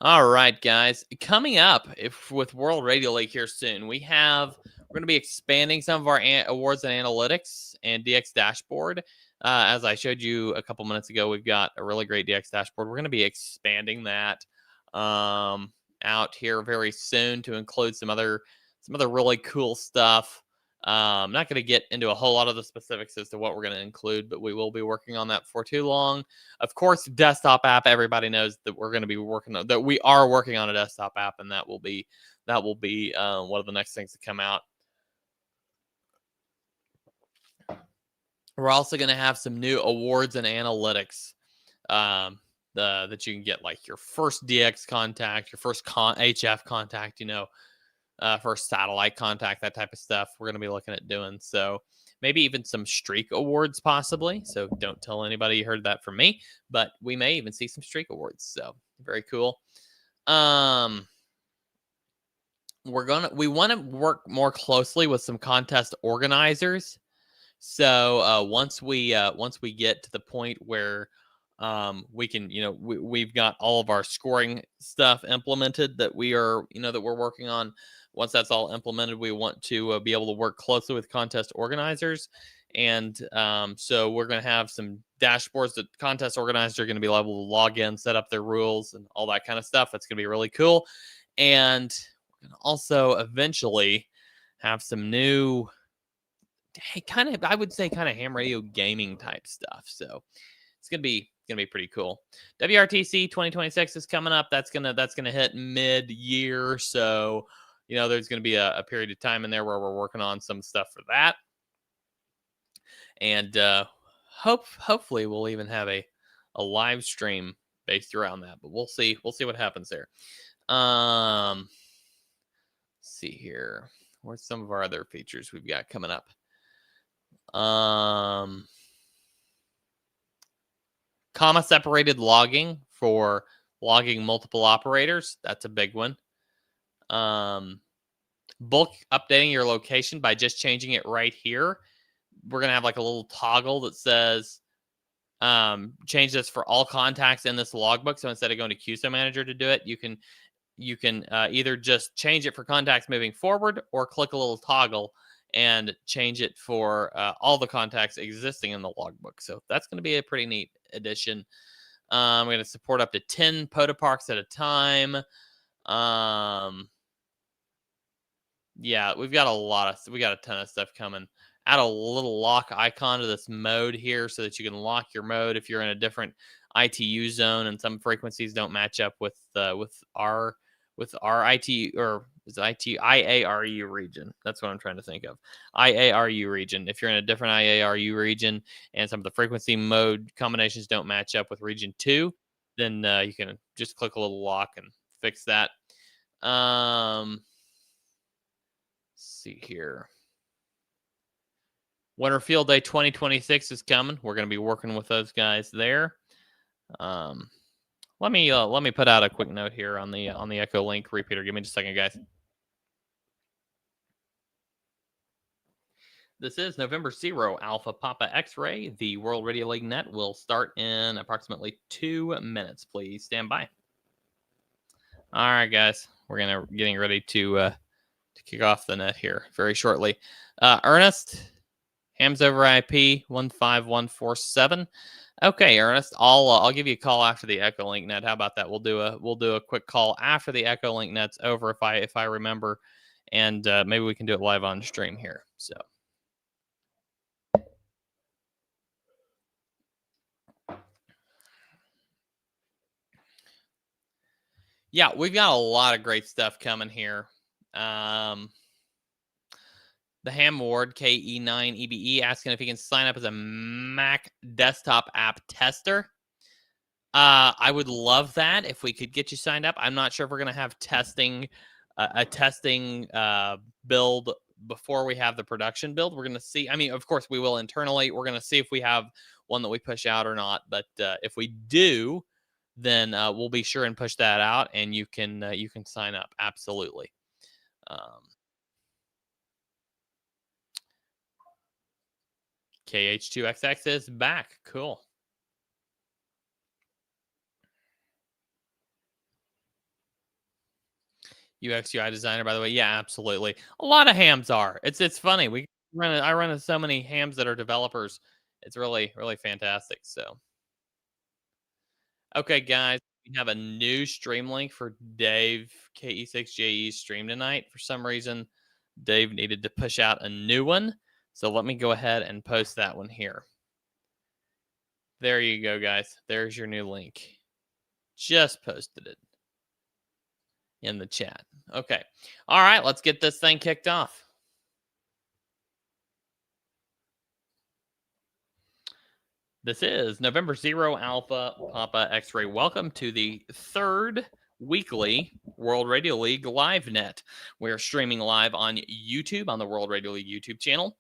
[SPEAKER 1] All right, guys. Coming up with World Radio League here soon, we're going to be expanding some of our awards and analytics and DX dashboard. As I showed you a couple minutes ago, we've got a really great DX dashboard. We're going to be expanding that out here very soon to include some other really cool stuff. I'm not going to get into a whole lot of the specifics as to what we're going to include, but we will be working on that for too long. Of course, desktop app. Everybody knows that we're going to be that we are working on a desktop app, and that will be one of the next things to come out. We're also going to have some new awards and analytics that you can get, like your first DX contact, your first HF contact, first satellite contact, that type of stuff we're going to be looking at doing. So maybe even some streak awards possibly. So don't tell anybody you heard that from me, but we may even see some streak awards. So very cool. We want to work more closely with some contest organizers. So once we get to the point where we can, we've got all of our scoring stuff implemented that we're working on. Once that's all implemented, we want to be able to work closely with contest organizers. And so we're going to have some dashboards that contest organizers are going to be able to log in, set up their rules and all that kind of stuff. That's going to be really cool. And we're going to also eventually have some new I would say ham radio gaming type stuff. So it's going to be pretty cool. WRTC 2026 is coming up. That's gonna hit mid-year. So there's going to be a period of time in there where we're working on some stuff for that, and hopefully we'll even have a live stream based around that. But we'll see what happens there. Let's see here. Where's some of our other features we've got coming up? Comma separated logging for logging multiple operators. That's a big one. Bulk updating your location by just changing it right here. We're going to have like a little toggle that says change this for all contacts in this logbook. So instead of going to QSO Manager to do it, you can either just change it for contacts moving forward or click a little toggle and change it for all the contacts existing in the logbook. So that's going to be a pretty neat addition. We're going to support up to 10 potoparks at a time. Yeah, we got a ton of stuff coming. Add a little lock icon to this mode here so that you can lock your mode if you're in a different ITU zone and some frequencies don't match up with our IT, or is it IT IARU region? That's what I'm trying to think of. IARU region. If you're in a different IARU region and some of the frequency mode combinations don't match up with region 2, then you can just click a little lock and fix that. Let's see here. Winter Field Day 2026 is coming. We're going to be working with those guys there. Let me put out a quick note here on the Echolink repeater. Give me just a second, guys. This is November 0 Alpha Papa X-Ray. The World Radio League net will start in approximately 2 minutes. Please stand by. All right, guys, we're getting ready to kick off the net here very shortly. Ernest, Hams over IP 15147. Okay, Ernest, I'll give you a call after the Echolink net. How about that? We'll do a quick call after the Echolink net's over if I remember, and maybe we can do it live on stream here. So. Yeah, we've got a lot of great stuff coming here. The Ham Ward KE9EBE asking if he can sign up as a Mac desktop app tester. I would love that if we could get you signed up. I'm not sure if we're going to have a testing build before we have the production build. We're going to see. I mean, of course, we will internally. We're going to see if we have one that we push out or not. But if we do, then we'll be sure and push that out, and you can sign up. Absolutely. KH2XX is back. Cool. UX UI designer, by the way. Yeah, absolutely. A lot of hams are. It's funny. I run so many hams that are developers. It's really, really fantastic. So, okay, guys, we have a new stream link for Dave KE6JE's stream tonight. For some reason, Dave needed to push out a new one. So let me go ahead and post that one here. There you go, guys. There's your new link. Just posted it in the chat. Okay. All right, let's get this thing kicked off. This is November 0 Alpha Papa X-Ray. Welcome to the third weekly World Radio League live net. We're streaming live on YouTube on the World Radio League YouTube channel.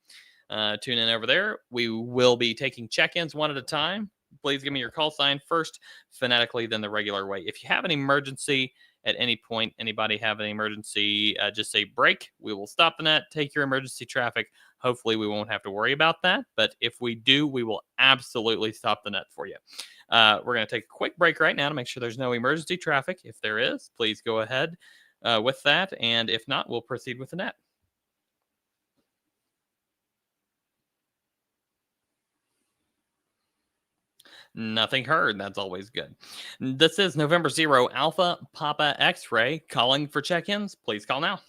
[SPEAKER 1] Tune in over there. We will be taking check-ins one at a time. Please give me your call sign first, phonetically, then the regular way. If you have an emergency at any point, anybody have an emergency, just say break. We will stop the net, take your emergency traffic. Hopefully, we won't have to worry about that. But if we do, we will absolutely stop the net for you. We're going to take a quick break right now to make sure there's no emergency traffic. If there is, please go ahead with that. And if not, we'll proceed with the net. Nothing heard. That's always good. This is November 0 Alpha Papa X-Ray calling for check-ins. Please call now.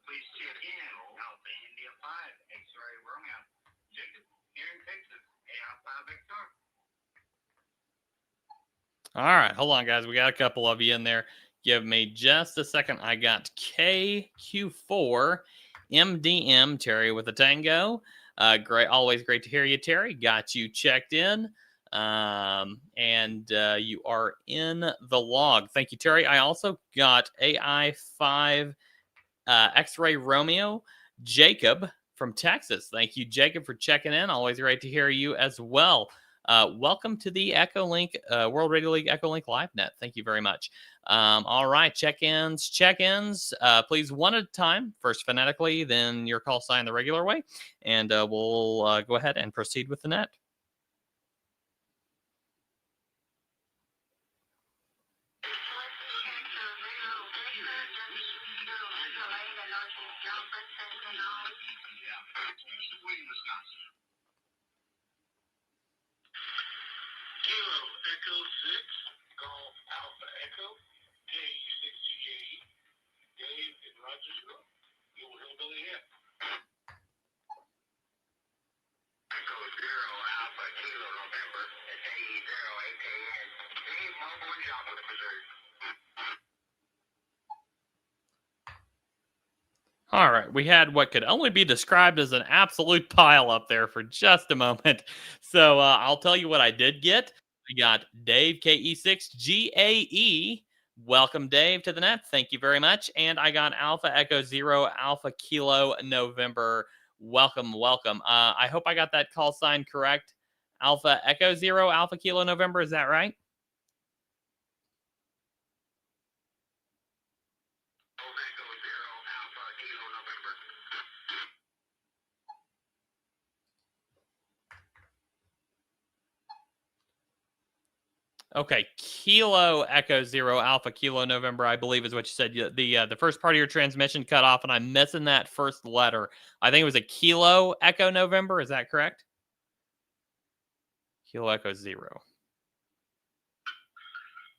[SPEAKER 1] Please check in. Alpha India 5 X-Ray Romeo. Jacob here in Texas. AI5 Victor. All right, hold on, guys. We got a couple of you in there. Give me just a second. I got KQ4 MDM Terry with a tango. Great, always great to hear you, Terry. Got you checked in, and you are in the log. Thank you, Terry. I also got AI5 X-Ray Romeo Jacob from Texas. Thank you, Jacob, for checking in. Always great to hear you as well. Welcome to the Echolink World Radio League Echolink Live Net. Thank you very much. All right, check-ins. Please one at a time. First phonetically, then your call sign the regular way, and we'll go ahead and proceed with the net.
[SPEAKER 2] Kilo Echo 6, Golf Alpha Echo, KU6GAE, Dave in Rogersville, Little Hillbilly here. Echo 0 Alpha Kilo November, SAE0AKN, Dave Mobile Job with the Missouri.
[SPEAKER 1] All right, we had what could only be described as an absolute pile up there for just a moment. So I'll tell you what I did get. We got Dave KE6GAE. Welcome, Dave, to the net. Thank you very much. And I got Alpha Echo Zero Alpha Kilo November. Welcome, welcome. I hope I got that call sign correct. Alpha Echo Zero Alpha Kilo November. Is that right?
[SPEAKER 2] Echo 0 Alpha Kilo November.
[SPEAKER 1] Okay, Kilo Echo Zero Alpha Kilo November, I believe is what you said. The first part of your transmission cut off, and I'm missing that first letter. I think it was a Kilo Echo November. Is that correct? Kilo Echo Zero.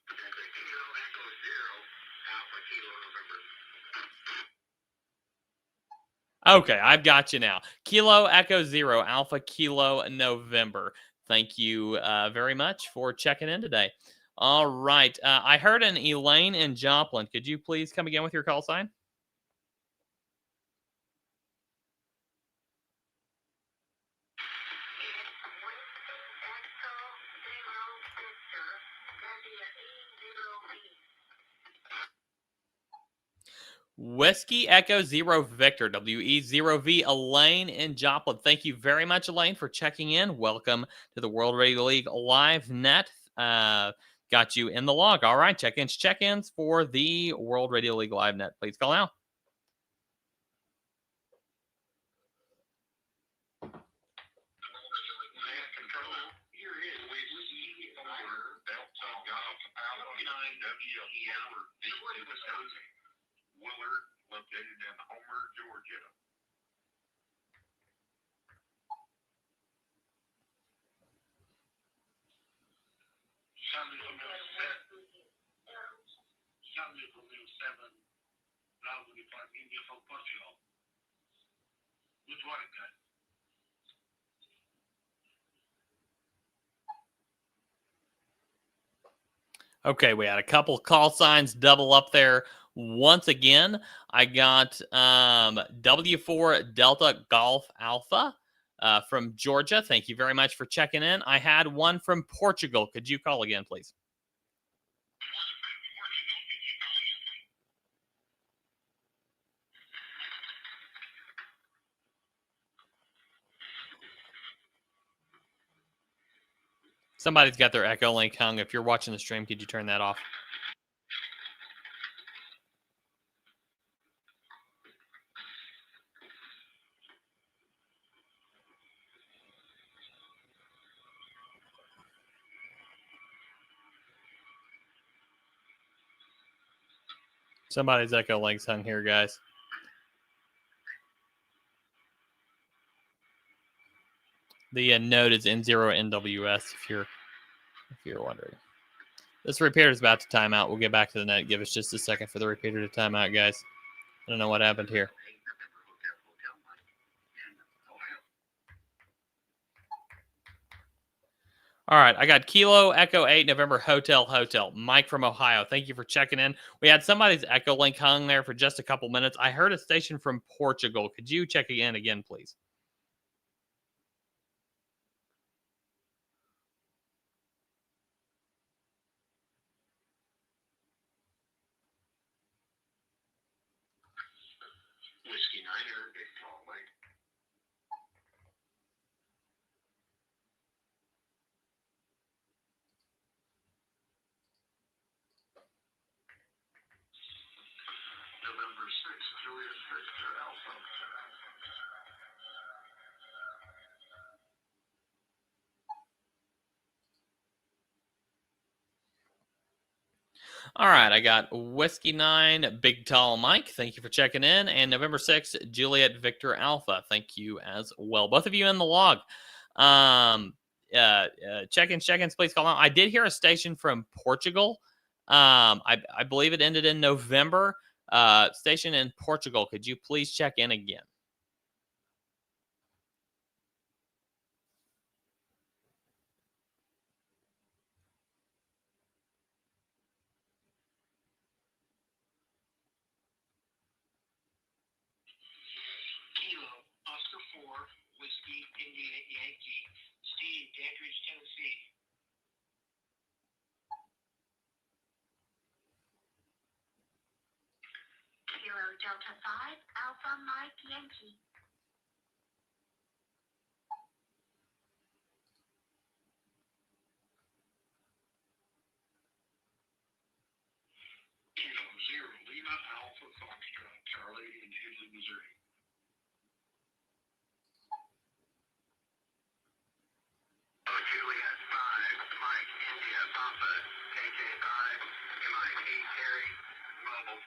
[SPEAKER 2] Kilo Echo 0 Alpha Kilo November.
[SPEAKER 1] Okay, I've got you now. Kilo Echo Zero Alpha Kilo November. Thank you very much for checking in today. All right. I heard an Elaine in Joplin. Could you please come again with your call sign? Whiskey Echo Zero Victor, WE0V, Elaine in Joplin. Thank you very much, Elaine, for checking in. Welcome to the World Radio League Live Net. Got you in the log. All right, check-ins for the World Radio League Live Net. Please call now.
[SPEAKER 2] Control, here is Whiskey Order Delta Golf Alpha 9 Wisconsin. Willard, located in Homer, Georgia. Charlie Romeo 7, Bravo Depart India from Portugal. Good work, guys.
[SPEAKER 1] Okay, we had a couple call signs double up there. Once again, I got W4 Delta Golf Alpha from Georgia. Thank you very much for checking in. I had one from Portugal. Could you call again, please? Somebody's got their Echolink hung. If you're watching the stream, could you turn that off? Somebody's Echolink's hung here, guys. The node is N0NWS. If you're wondering, this repeater is about to time out. We'll get back to the net. Give us just a second for the repeater to time out, guys. I don't know what happened here. All right, I got Kilo Echo 8 November Hotel. Mike from Ohio. Thank you for checking in. We had somebody's Echolink hung there for just a couple minutes. I heard a station from Portugal. Could you check again, please?
[SPEAKER 2] Whiskey Niner, big call, Mike. November 6th, Julius Victor Alpha.
[SPEAKER 1] All right, I got Whiskey 9, Big Tall Mike. Thank you for checking in. And November 6th, Juliet Victor Alpha. Thank you as well. Both of you in the log. Check-ins, please call out. I did hear a station from Portugal. I believe it ended in November. Station in Portugal. Could you please check in again?
[SPEAKER 2] Kilo, Oscar 4, Whiskey, India, Yankee. Steve, Dandridge, Tennessee. Delta 5, Alpha Mike Yankee. Kilo 0 Lima Alpha Foxtrot Charlie in Italy, Missouri. Juliet 5, Mike India Papa, KK5, MIP Terry, Mobile.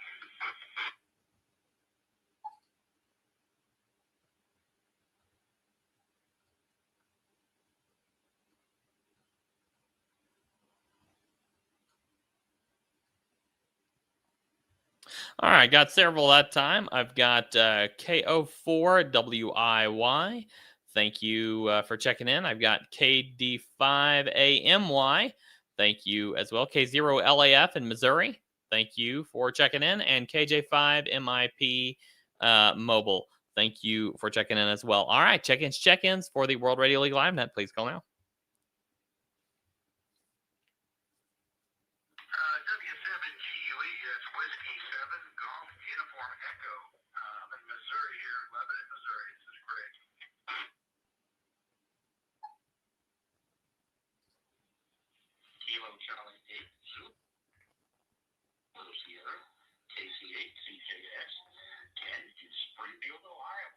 [SPEAKER 1] All right, got several that time. I've got KO4WIY. Thank you for checking in. I've got KD5AMY. Thank you as well. K0LAF in Missouri. Thank you for checking in. And KJ5MIP Mobile. Thank you for checking in as well. All right, check-ins for the World Radio League Live Net. Please call now.
[SPEAKER 2] W7GUE, it's Whiskey 7, Golf Uniform Echo. I'm in Missouri here, Lebanon, Missouri. This is Greg. Kilo Charlie 8, Zulu Sierra, KC8, CJS, 10 in Springfield, Ohio.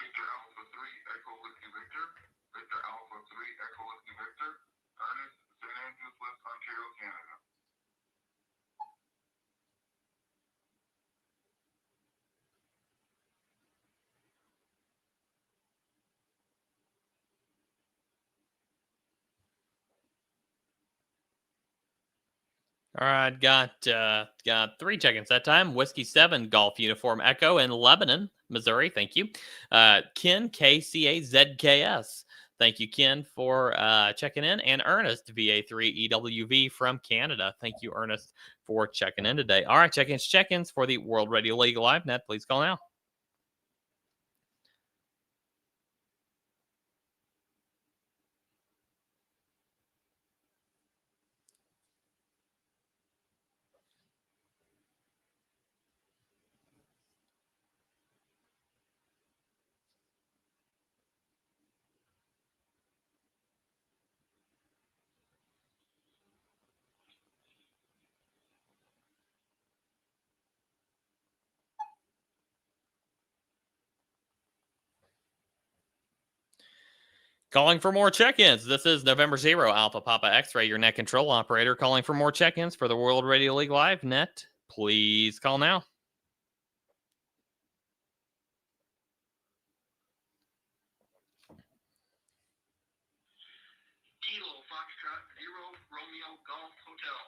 [SPEAKER 2] Victor Alpha 3, Echo Whiskey Victor. Victor Alpha 3, Echo Whiskey Victor. Ernest, St. Andrews, West Ontario, Canada.
[SPEAKER 1] All right, got 3 check-ins that time. Whiskey 7 Golf Uniform Echo in Lebanon, Missouri. Thank you. Ken KCAZKS. Thank you, Ken, for checking in. And Ernest VA3 EWV from Canada. Thank you, Ernest, for checking in today. All right, check-ins for the World Radio League Live Net. Please call now. Calling for more check-ins. This is November 0 Alpha Papa X-Ray, your net control operator, calling for more check-ins for the World Radio League Live Net. Please call now.
[SPEAKER 2] Kilo Foxtrot 0 Romeo Golf Hotel,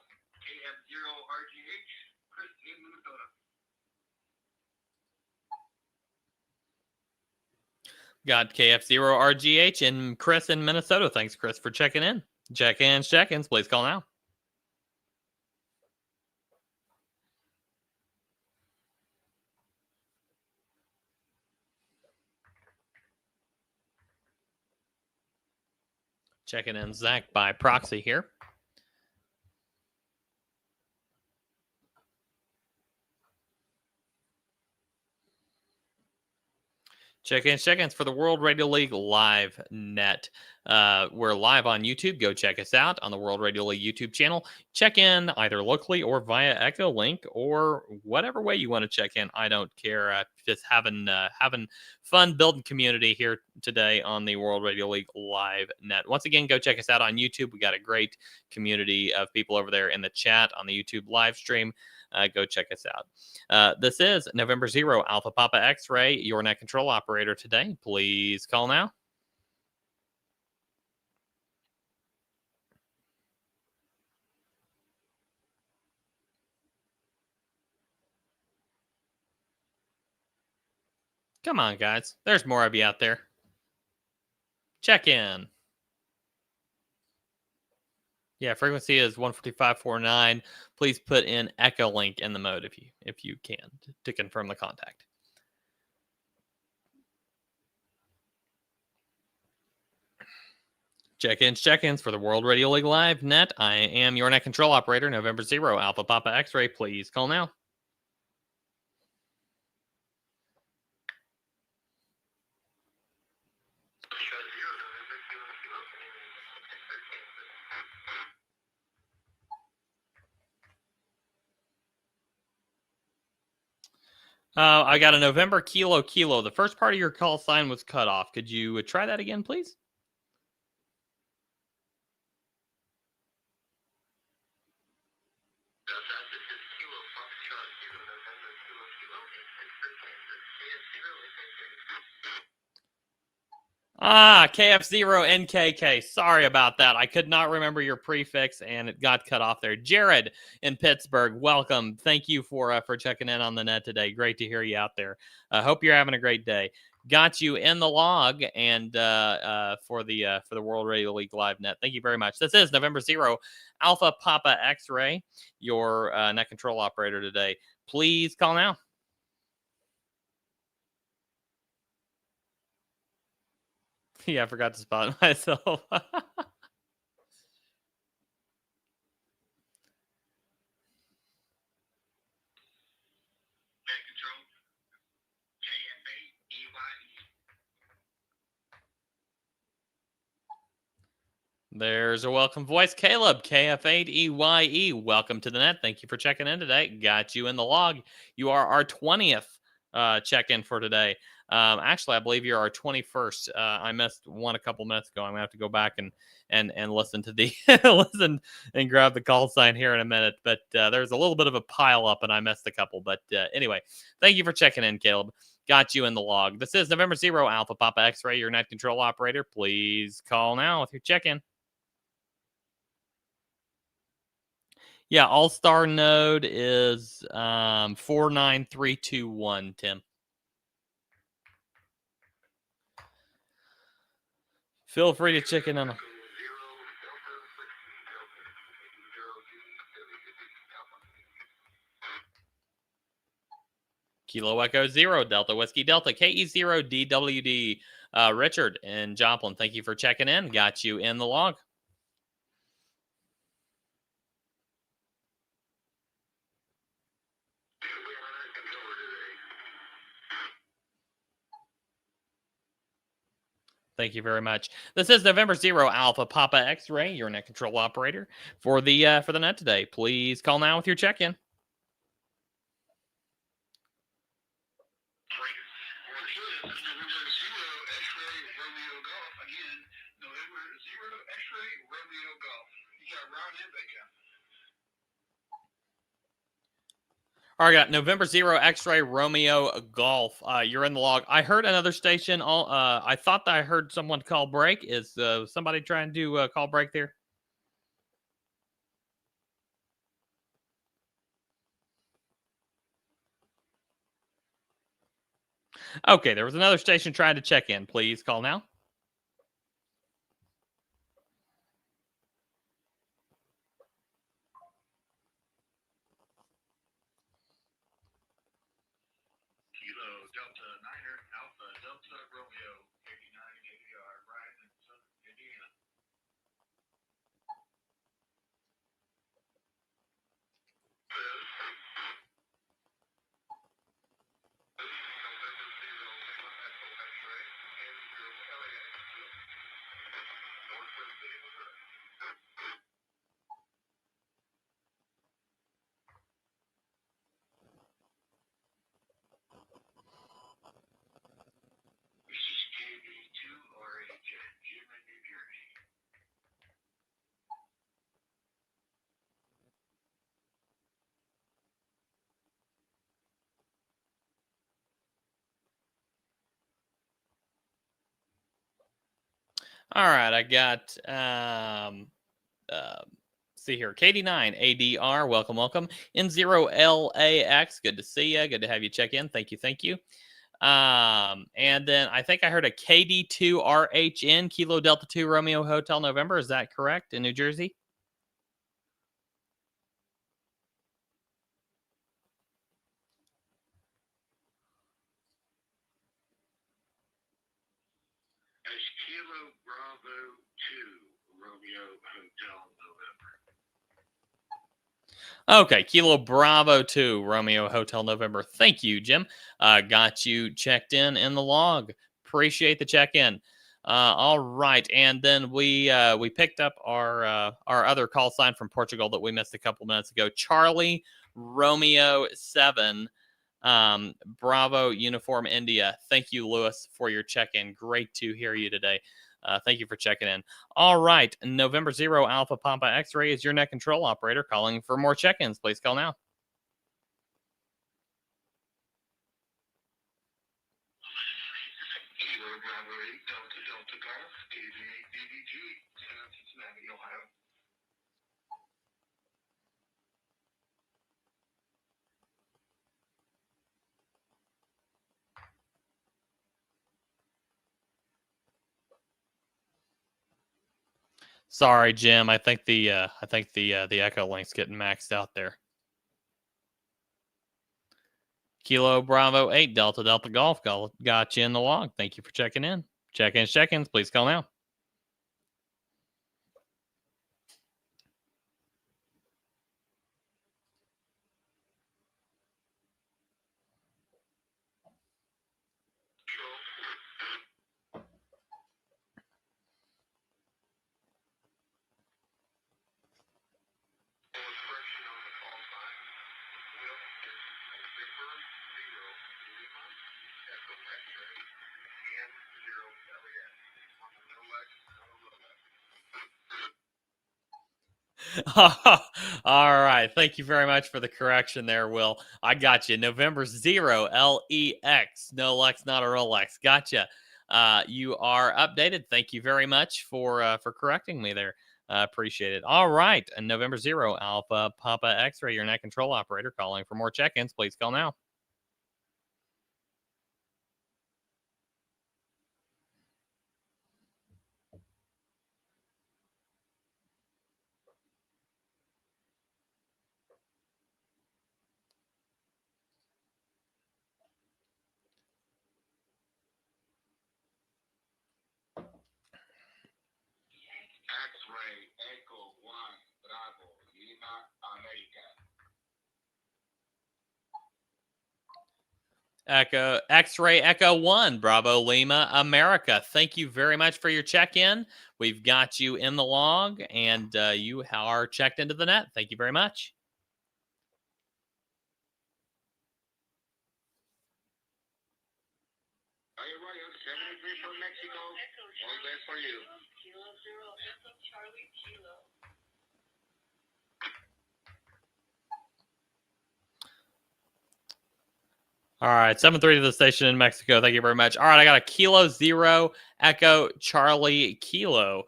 [SPEAKER 2] KF0RGH, Chris in Minnesota.
[SPEAKER 1] Got KF0RGH and Chris in Minnesota. Thanks, Chris, for checking in. Check-ins. Please call now. Checking in Zach by proxy here. Check-ins for the World Radio League Live Net. We're live on YouTube. Go check us out on the World Radio League YouTube channel. Check in either locally or via Echolink or whatever way you want to check in. I don't care. Just having fun building community here today on the World Radio League Live Net. Once again, go check us out on YouTube. We got a great community of people over there in the chat on the YouTube live stream. Go check us out. This is November 0 Alpha Papa X-Ray, your net control operator today. Please call now. Come on, guys. There's more of you out there. Check in. Yeah, frequency is 145.49. Please put in Echolink in the mode if you can to confirm the contact. Check-ins for the World Radio League Live net. I am your net control operator, November 0, Alpha Papa X-Ray. Please call now. I got a November Kilo. The first part of your call sign was cut off. Could you try that again, please? KF0NKK. Sorry about that. I could not remember your prefix, and it got cut off there. Jared in Pittsburgh, welcome. Thank you for checking in on the net today. Great to hear you out there. Hope you're having a great day. Got you in the log, and for the World Radio League Live net. Thank you very much. This is November 0, Alpha Papa X-Ray, your net control operator today. Please call now. Yeah, I forgot to spot myself. There's a welcome voice. Caleb, KF8EYE. Welcome to the net. Thank you for checking in today. Got you in the log. You are our 20th check-in for today. Actually, I believe you're our 21st. I missed one a couple minutes ago. I'm going to have to go back and listen to the listen and grab the call sign here in a minute. But there's a little bit of a pile up, and I missed a couple. But anyway, thank you for checking in, Caleb. Got you in the log. This is November 0, Alpha Papa X-Ray, your net control operator. Please call now with your check-in. Yeah, all-star node is 49321, Tim. Feel free to check in on. Kilo Echo 0, Delta Whiskey Delta, KE0DWD. Richard and Joplin, thank you for checking in. Got you in the log. Thank you very much. This is November 0, Alpha Papa X-Ray, your net control operator for the net today. Please call now with your check-in. All right, got November 0 X-Ray Romeo Golf. You're in the log. I heard another station. I thought that I heard someone call break. Is somebody trying to call break there? Okay, there was another station trying to check in. Please call now.
[SPEAKER 2] Delta Niner, Alpha Delta Romeo, 89 ADR, Ryan in Southern Indiana.
[SPEAKER 1] All right, I got see here, KD9 ADR. Welcome. N0APX. Good to see you. Good to have you check in. Thank you. And then I think I heard a KD2RHN, Kilo Delta 2 Romeo Hotel November. Is that correct, in New Jersey?
[SPEAKER 2] Kilo Bravo 2.
[SPEAKER 1] Okay, Kilo Bravo 2, Romeo Hotel November. Thank you, Jim. Got you checked in the log. Appreciate the check-in. All right, and then we picked up our other call sign from Portugal that we missed a couple minutes ago. Charlie Romeo 7, Bravo Uniform India. Thank you, Lewis, for your check-in. Great to hear you today. Thank you for checking in. All right, November 0 Alpha Pampa X-Ray is your net control operator calling for more check-ins. Please call now.
[SPEAKER 2] Kilo Bravo 8 Delta Delta Golf, KJ BBG, Cincinnati, Ohio.
[SPEAKER 1] Sorry, Jim. I think the Echolink's getting maxed out there. Kilo Bravo 8 Delta Delta Golf got you in the log. Thank you for checking in. Check-ins. Please call now. All right. Thank you very much for the correction there, Will. I got you. November 0 LEX. No Lex, not a Rolex. Gotcha. You are updated. Thank you very much for correcting me there. Appreciate it. All right. And November 0 Alpha Papa X-Ray, your net control operator, calling for more check-ins. Please call now.
[SPEAKER 2] X-Ray Echo 1 Bravo Lima America.
[SPEAKER 1] Echo X-Ray Echo 1 Bravo Lima America. Thank you very much for your check-in. We've got you in the log, and you are checked into the net. Thank you very much.
[SPEAKER 2] Hey, Royal, 73 from Mexico. All best for you. Kilo 0 Echo Charlie Kilo.
[SPEAKER 1] All right, 7-3 to the station in Mexico. Thank you very much. All right, I got a Kilo 0 Echo Charlie Kilo.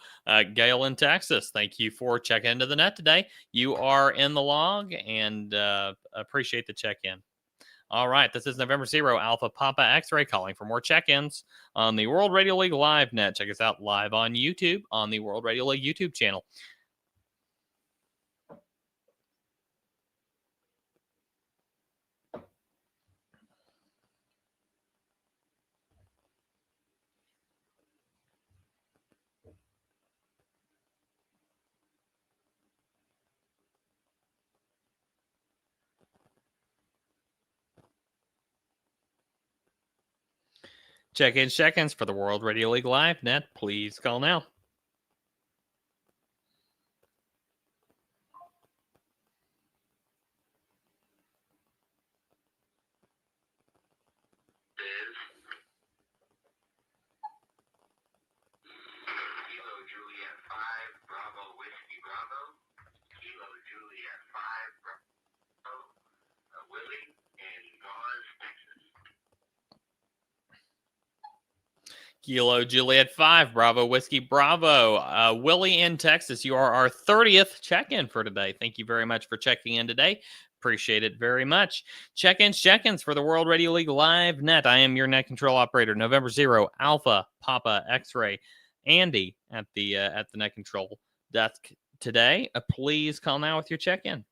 [SPEAKER 1] Gail in Texas, thank you for checking into the net today. You are in the log, and appreciate the check-in. All right, this is November 0 Alpha Papa X-Ray calling for more check-ins on the World Radio League Live net. Check us out live on YouTube on the World Radio League YouTube channel. Check-ins for the World Radio League Live net. Please call now.
[SPEAKER 2] Kilo Juliet 5 Bravo Whiskey Bravo. Kilo Juliet 5 Bravo. Willie in Gauze, Texas.
[SPEAKER 1] Kilo Juliet 5 Bravo Whiskey Bravo. Willie in Texas, you are our 30th check-in for today. Thank you very much for checking in today. Appreciate it very much. Check-ins for the World Radio League Live net. I am your net control operator. November 0 Alpha Papa X-Ray. Andy at the net control desk today. Please call now with your check-in.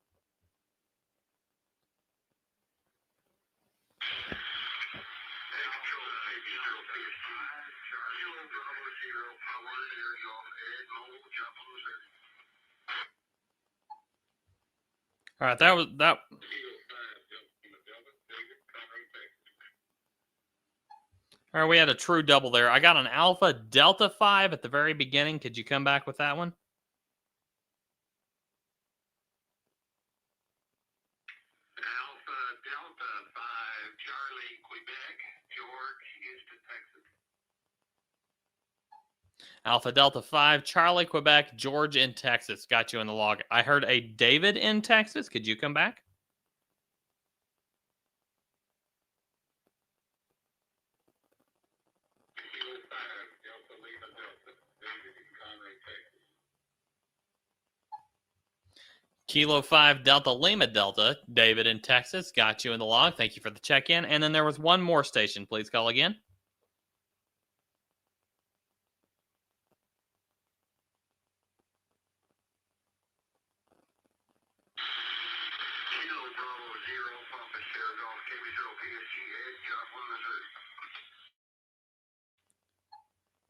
[SPEAKER 1] All right, that was that. All right, we had a true double there. I got an Alpha Delta 5 at the very beginning. Could you come back with that one?
[SPEAKER 2] Alpha Delta 5, Charlie, Quebec, George, Houston, Texas.
[SPEAKER 1] Alpha Delta 5, Charlie, Quebec, George in Texas. Got you in the log. I heard a David in Texas. Could you come back? Kilo 5 Delta Lima Delta, David in Texas. Got you in the log. Thank you for the check-in. And then there was one more station. Please call again.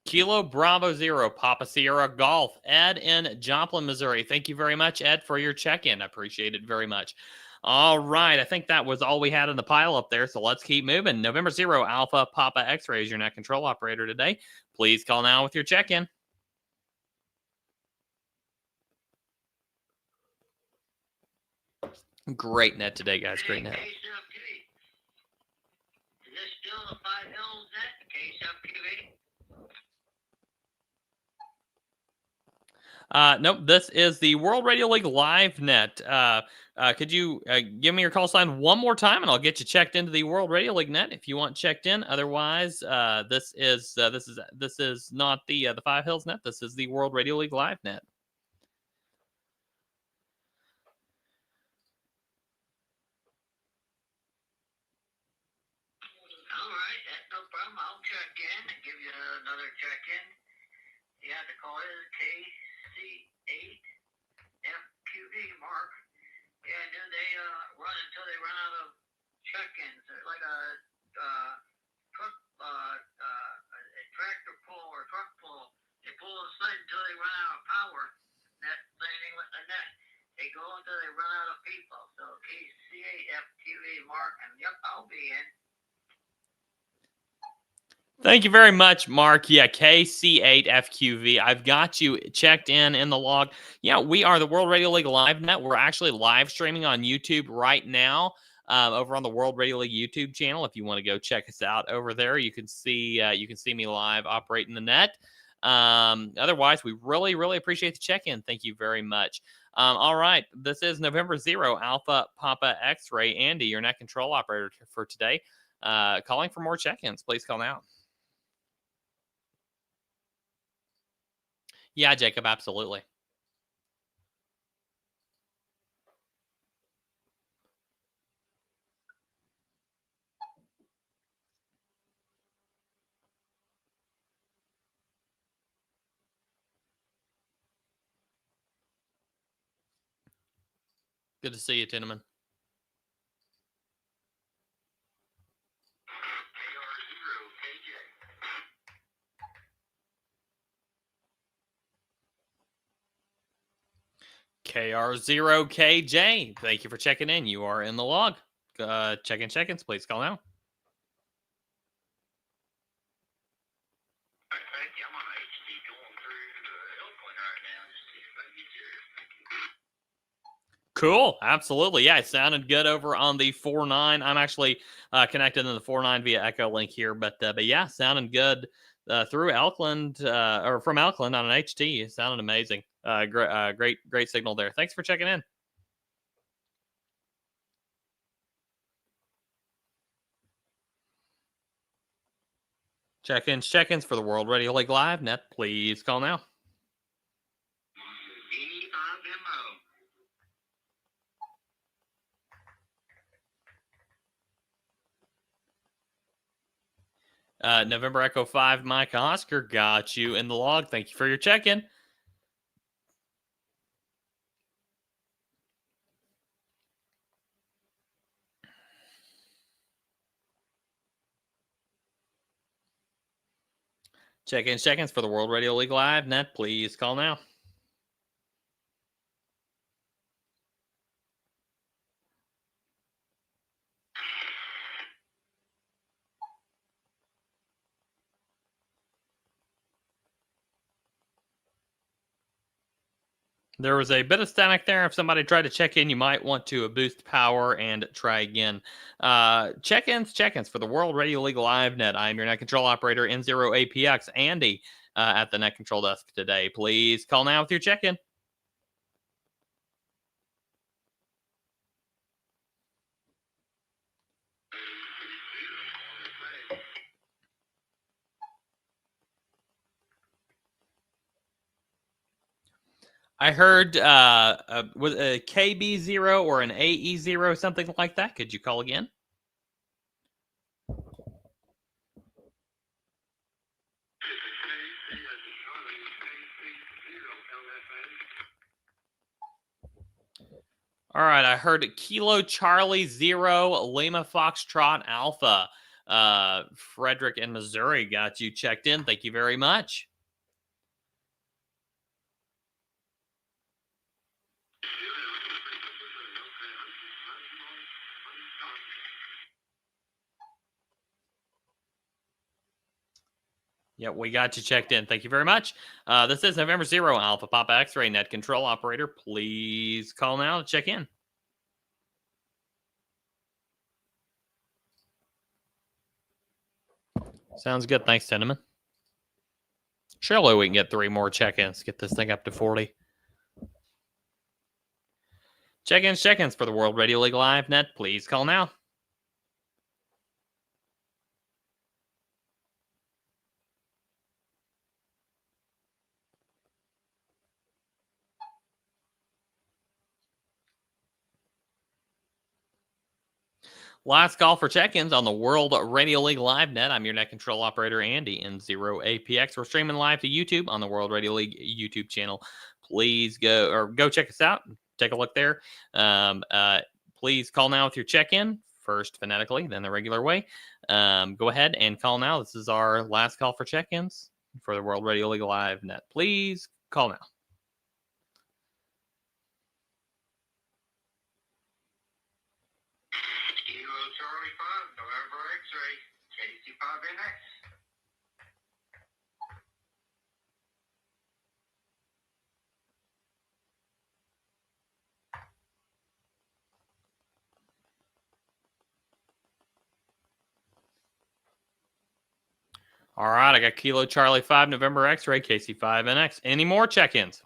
[SPEAKER 1] Kilo Bravo Zero, Papa Sierra Golf, Ed in Joplin, Missouri. Thank you very much, Ed, for your check-in. I appreciate it very much. All right, I think that was all we had in the pile up there, so let's keep moving. November 0, Alpha Papa X-Ray is your net control operator today. Please call now with your check-in. Great net today, guys. Great net.
[SPEAKER 3] Is this still the 5 Hills net, KSFQV?
[SPEAKER 1] Nope, this is the World Radio League Live net. Could you give me your call sign one more time, and I'll get you checked into the World Radio League net if you want checked in. Otherwise, this is not the 5 Hills net. This is the World Radio League Live net.
[SPEAKER 3] All right, that's no problem. I'll check in and give you another check-in. Yeah, the call is KC8FQV, Mark. Yeah, do they run until they run out of check-ins? They're like a tractor pull or truck pull. They pull the sled until they run out of power. Net landing with the net. They go until they run out of people. So KC8FQV, Mark, and yep, I'll be in.
[SPEAKER 1] Thank you very much, Mark. Yeah, KC8FQV. I've got you checked in the log. Yeah, we are the World Radio League Live net. We're actually live streaming on YouTube right now over on the World Radio League YouTube channel. If you want to go check us out over there, you can see me live operating the net. Otherwise, we really, really appreciate the check-in. Thank you very much. All right, this is November 0, Alpha Papa X-Ray. Andy, your net control operator for today. Calling for more check-ins. Please call now. Yeah, Jacob, absolutely. Good to see you, Tinneman. KR0KJ, thank you for checking in. You are in the log. Check-ins, please call now.
[SPEAKER 3] Thank you. I'm on HD going through the Echolink right now just to see if I can get you.
[SPEAKER 1] Cool, absolutely. Yeah, it sounded good over on the 4.9. I'm actually connected to the 4.9 via Echolink here, but yeah, sounding good through Elkland or from Elkland on an HT. It sounded amazing. Great signal there. Thanks for checking in. Check-ins for the World Radio League Live net. Please call now. November Echo 5, Mike Oscar, got you in the log. Thank you for your check-in. Check-in seconds for the World Radio League Live net. Please call now. There was a bit of static there. If somebody tried to check in, you might want to boost power and try again. Check-ins for the World Radio League Live net. I'm your net control operator, N0APX, Andy, at the net control desk today. Please call now with your check-in. I heard was a KB0 or an AE0, something like that. Could you call again? All right, I heard Kilo Charlie 0 Lima Foxtrot Alpha. Frederick in Missouri got you checked in. Thank you very much. Yep, we got you checked in. Thank you very much. This is November 0 Alpha Papa X-Ray net control operator. Please call now to check in. Sounds good. Thanks, Cinnamon. Surely we can get 3 more check-ins. Get this thing up to 40. Check-ins for the World Radio League Live net. Please call now. Last call for check-ins on the World Radio League Live net. I'm your net control operator, Andy N0APX. We're streaming live to YouTube on the World Radio League YouTube channel. Please go check us out. Take a look there. Please call now with your check-in. First phonetically, then the regular way. Go ahead and call now. This is our last call for check-ins for the World Radio League Live net. Please call now.
[SPEAKER 3] Charlie 5, November X-ray, KC5NX.
[SPEAKER 1] All right, I got Kilo Charlie 5, November X-ray, KC5NX. Any more check-ins?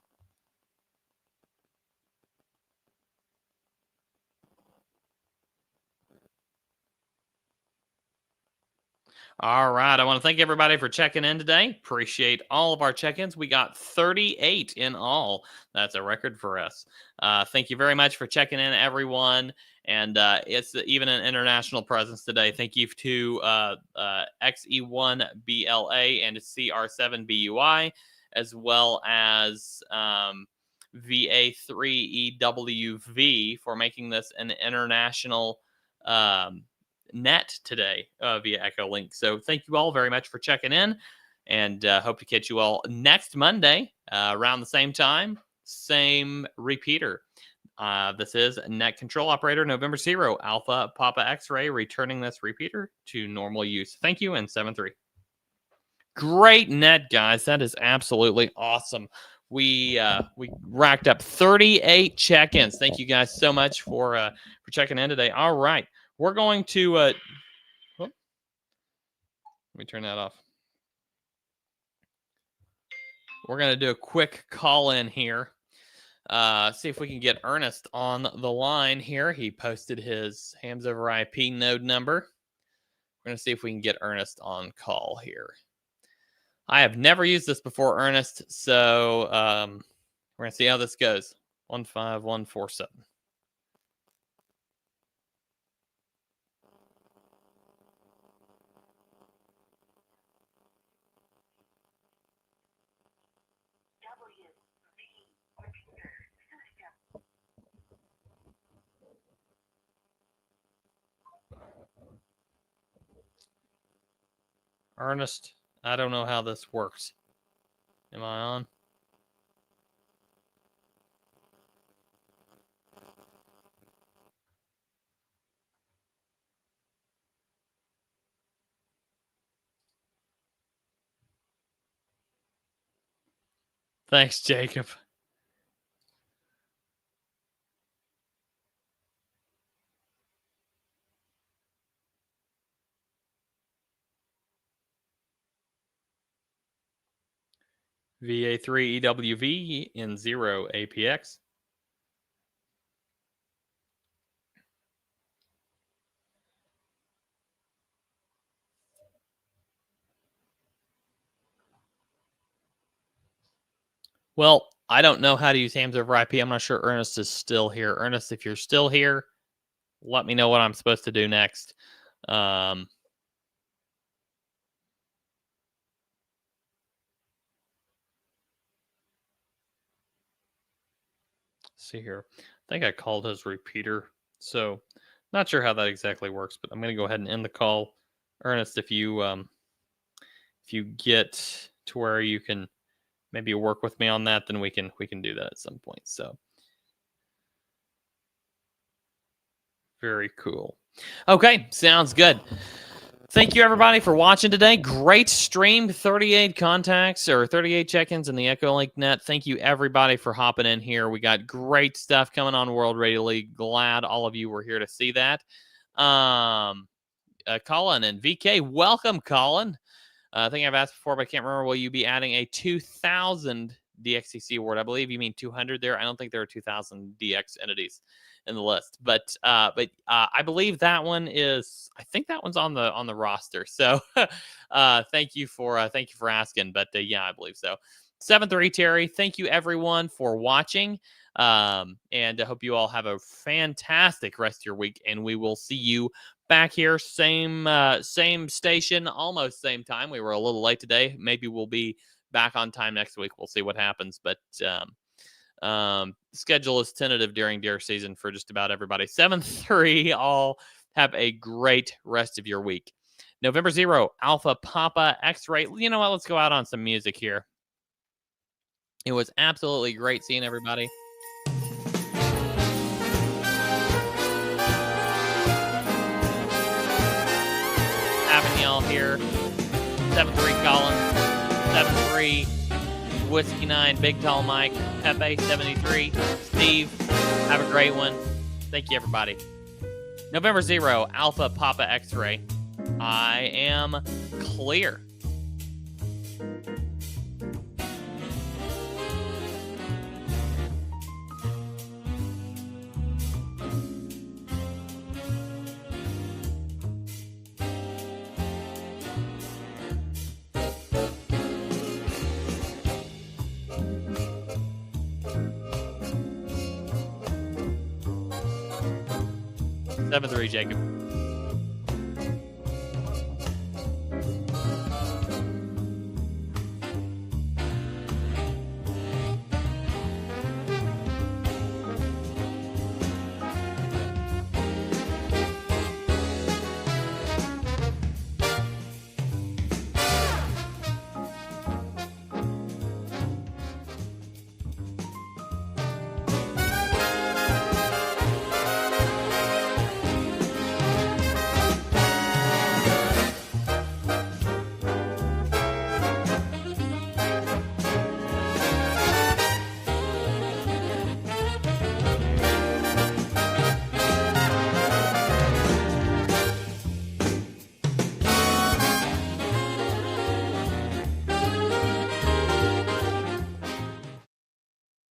[SPEAKER 1] All right. I want to thank everybody for checking in today. Appreciate all of our check-ins. We got 38 in all. That's a record for us. Thank you very much for checking in, everyone. And it's even an international presence today. Thank you to XE1BLA and CR7BUI, as well as VA3EWV for making this an international net today via Echolink. So thank you all very much for checking in, and hope to catch you all next Monday around the same time, same repeater. This is Net Control Operator November 0 Alpha Papa X-Ray, returning this repeater to normal use. Thank you, and 7-3. Great net, guys. That is absolutely awesome. We racked up 38 check-ins. Thank you guys so much for checking in today. All right. We're going to, let me turn that off. We're going to do a quick call in here. See if we can get Ernest on the line here. He posted his hams over IP node number. We're going to see if we can get Ernest on call here. I have never used this before, Ernest, so we're going to see how this goes. 15147. Ernest I don't know how this works. Am I on? Thanks, Jacob. VA3 EWV N0APX. Well, I don't know how to use Hams over IP. I'm not sure Ernest is still here. Ernest, if you're still here, let me know what I'm supposed to do next. See here. I think I called his repeater. So not sure how that exactly works, but I'm going to go ahead and end the call. Ernest, if you get to where you can maybe work with me on that, then we can do that at some point. So very cool. Okay, sounds good. Thank you, everybody, for watching today. Great stream. 38 contacts or 38 check-ins in the Echolink net. Thank you, everybody, for hopping in here. We got great stuff coming on World Radio League. Glad all of you were here to see that. Colin and VK, welcome, Colin. I think I've asked before, but I can't remember. Will you be adding a 2,000 DXCC award? I believe you mean 200 there. I don't think there are 2,000 DX entities in the list, but I believe that one is. I think that one's on the roster. So thank you for asking. But yeah, I believe so. 7-3 Terry. Thank you everyone for watching, and I hope you all have a fantastic rest of your week. And we will see you back here, same station, almost same time. We were a little late today. Maybe we'll be back on time next week. We'll see what happens. But schedule is tentative during deer season for just about everybody. 7-3. All have a great rest of your week. November 0, Alpha Papa X-Ray. You know what? Let's go out on some music here. It was absolutely great seeing everybody. Having y'all here. 7-3 Colin. 7-3 Whiskey 9, Big Tall Mike, Pepe 73, Steve. Have a great one. Thank you, everybody. November 0, Alpha Papa X-Ray. I am clear. Seven 3, Jacob.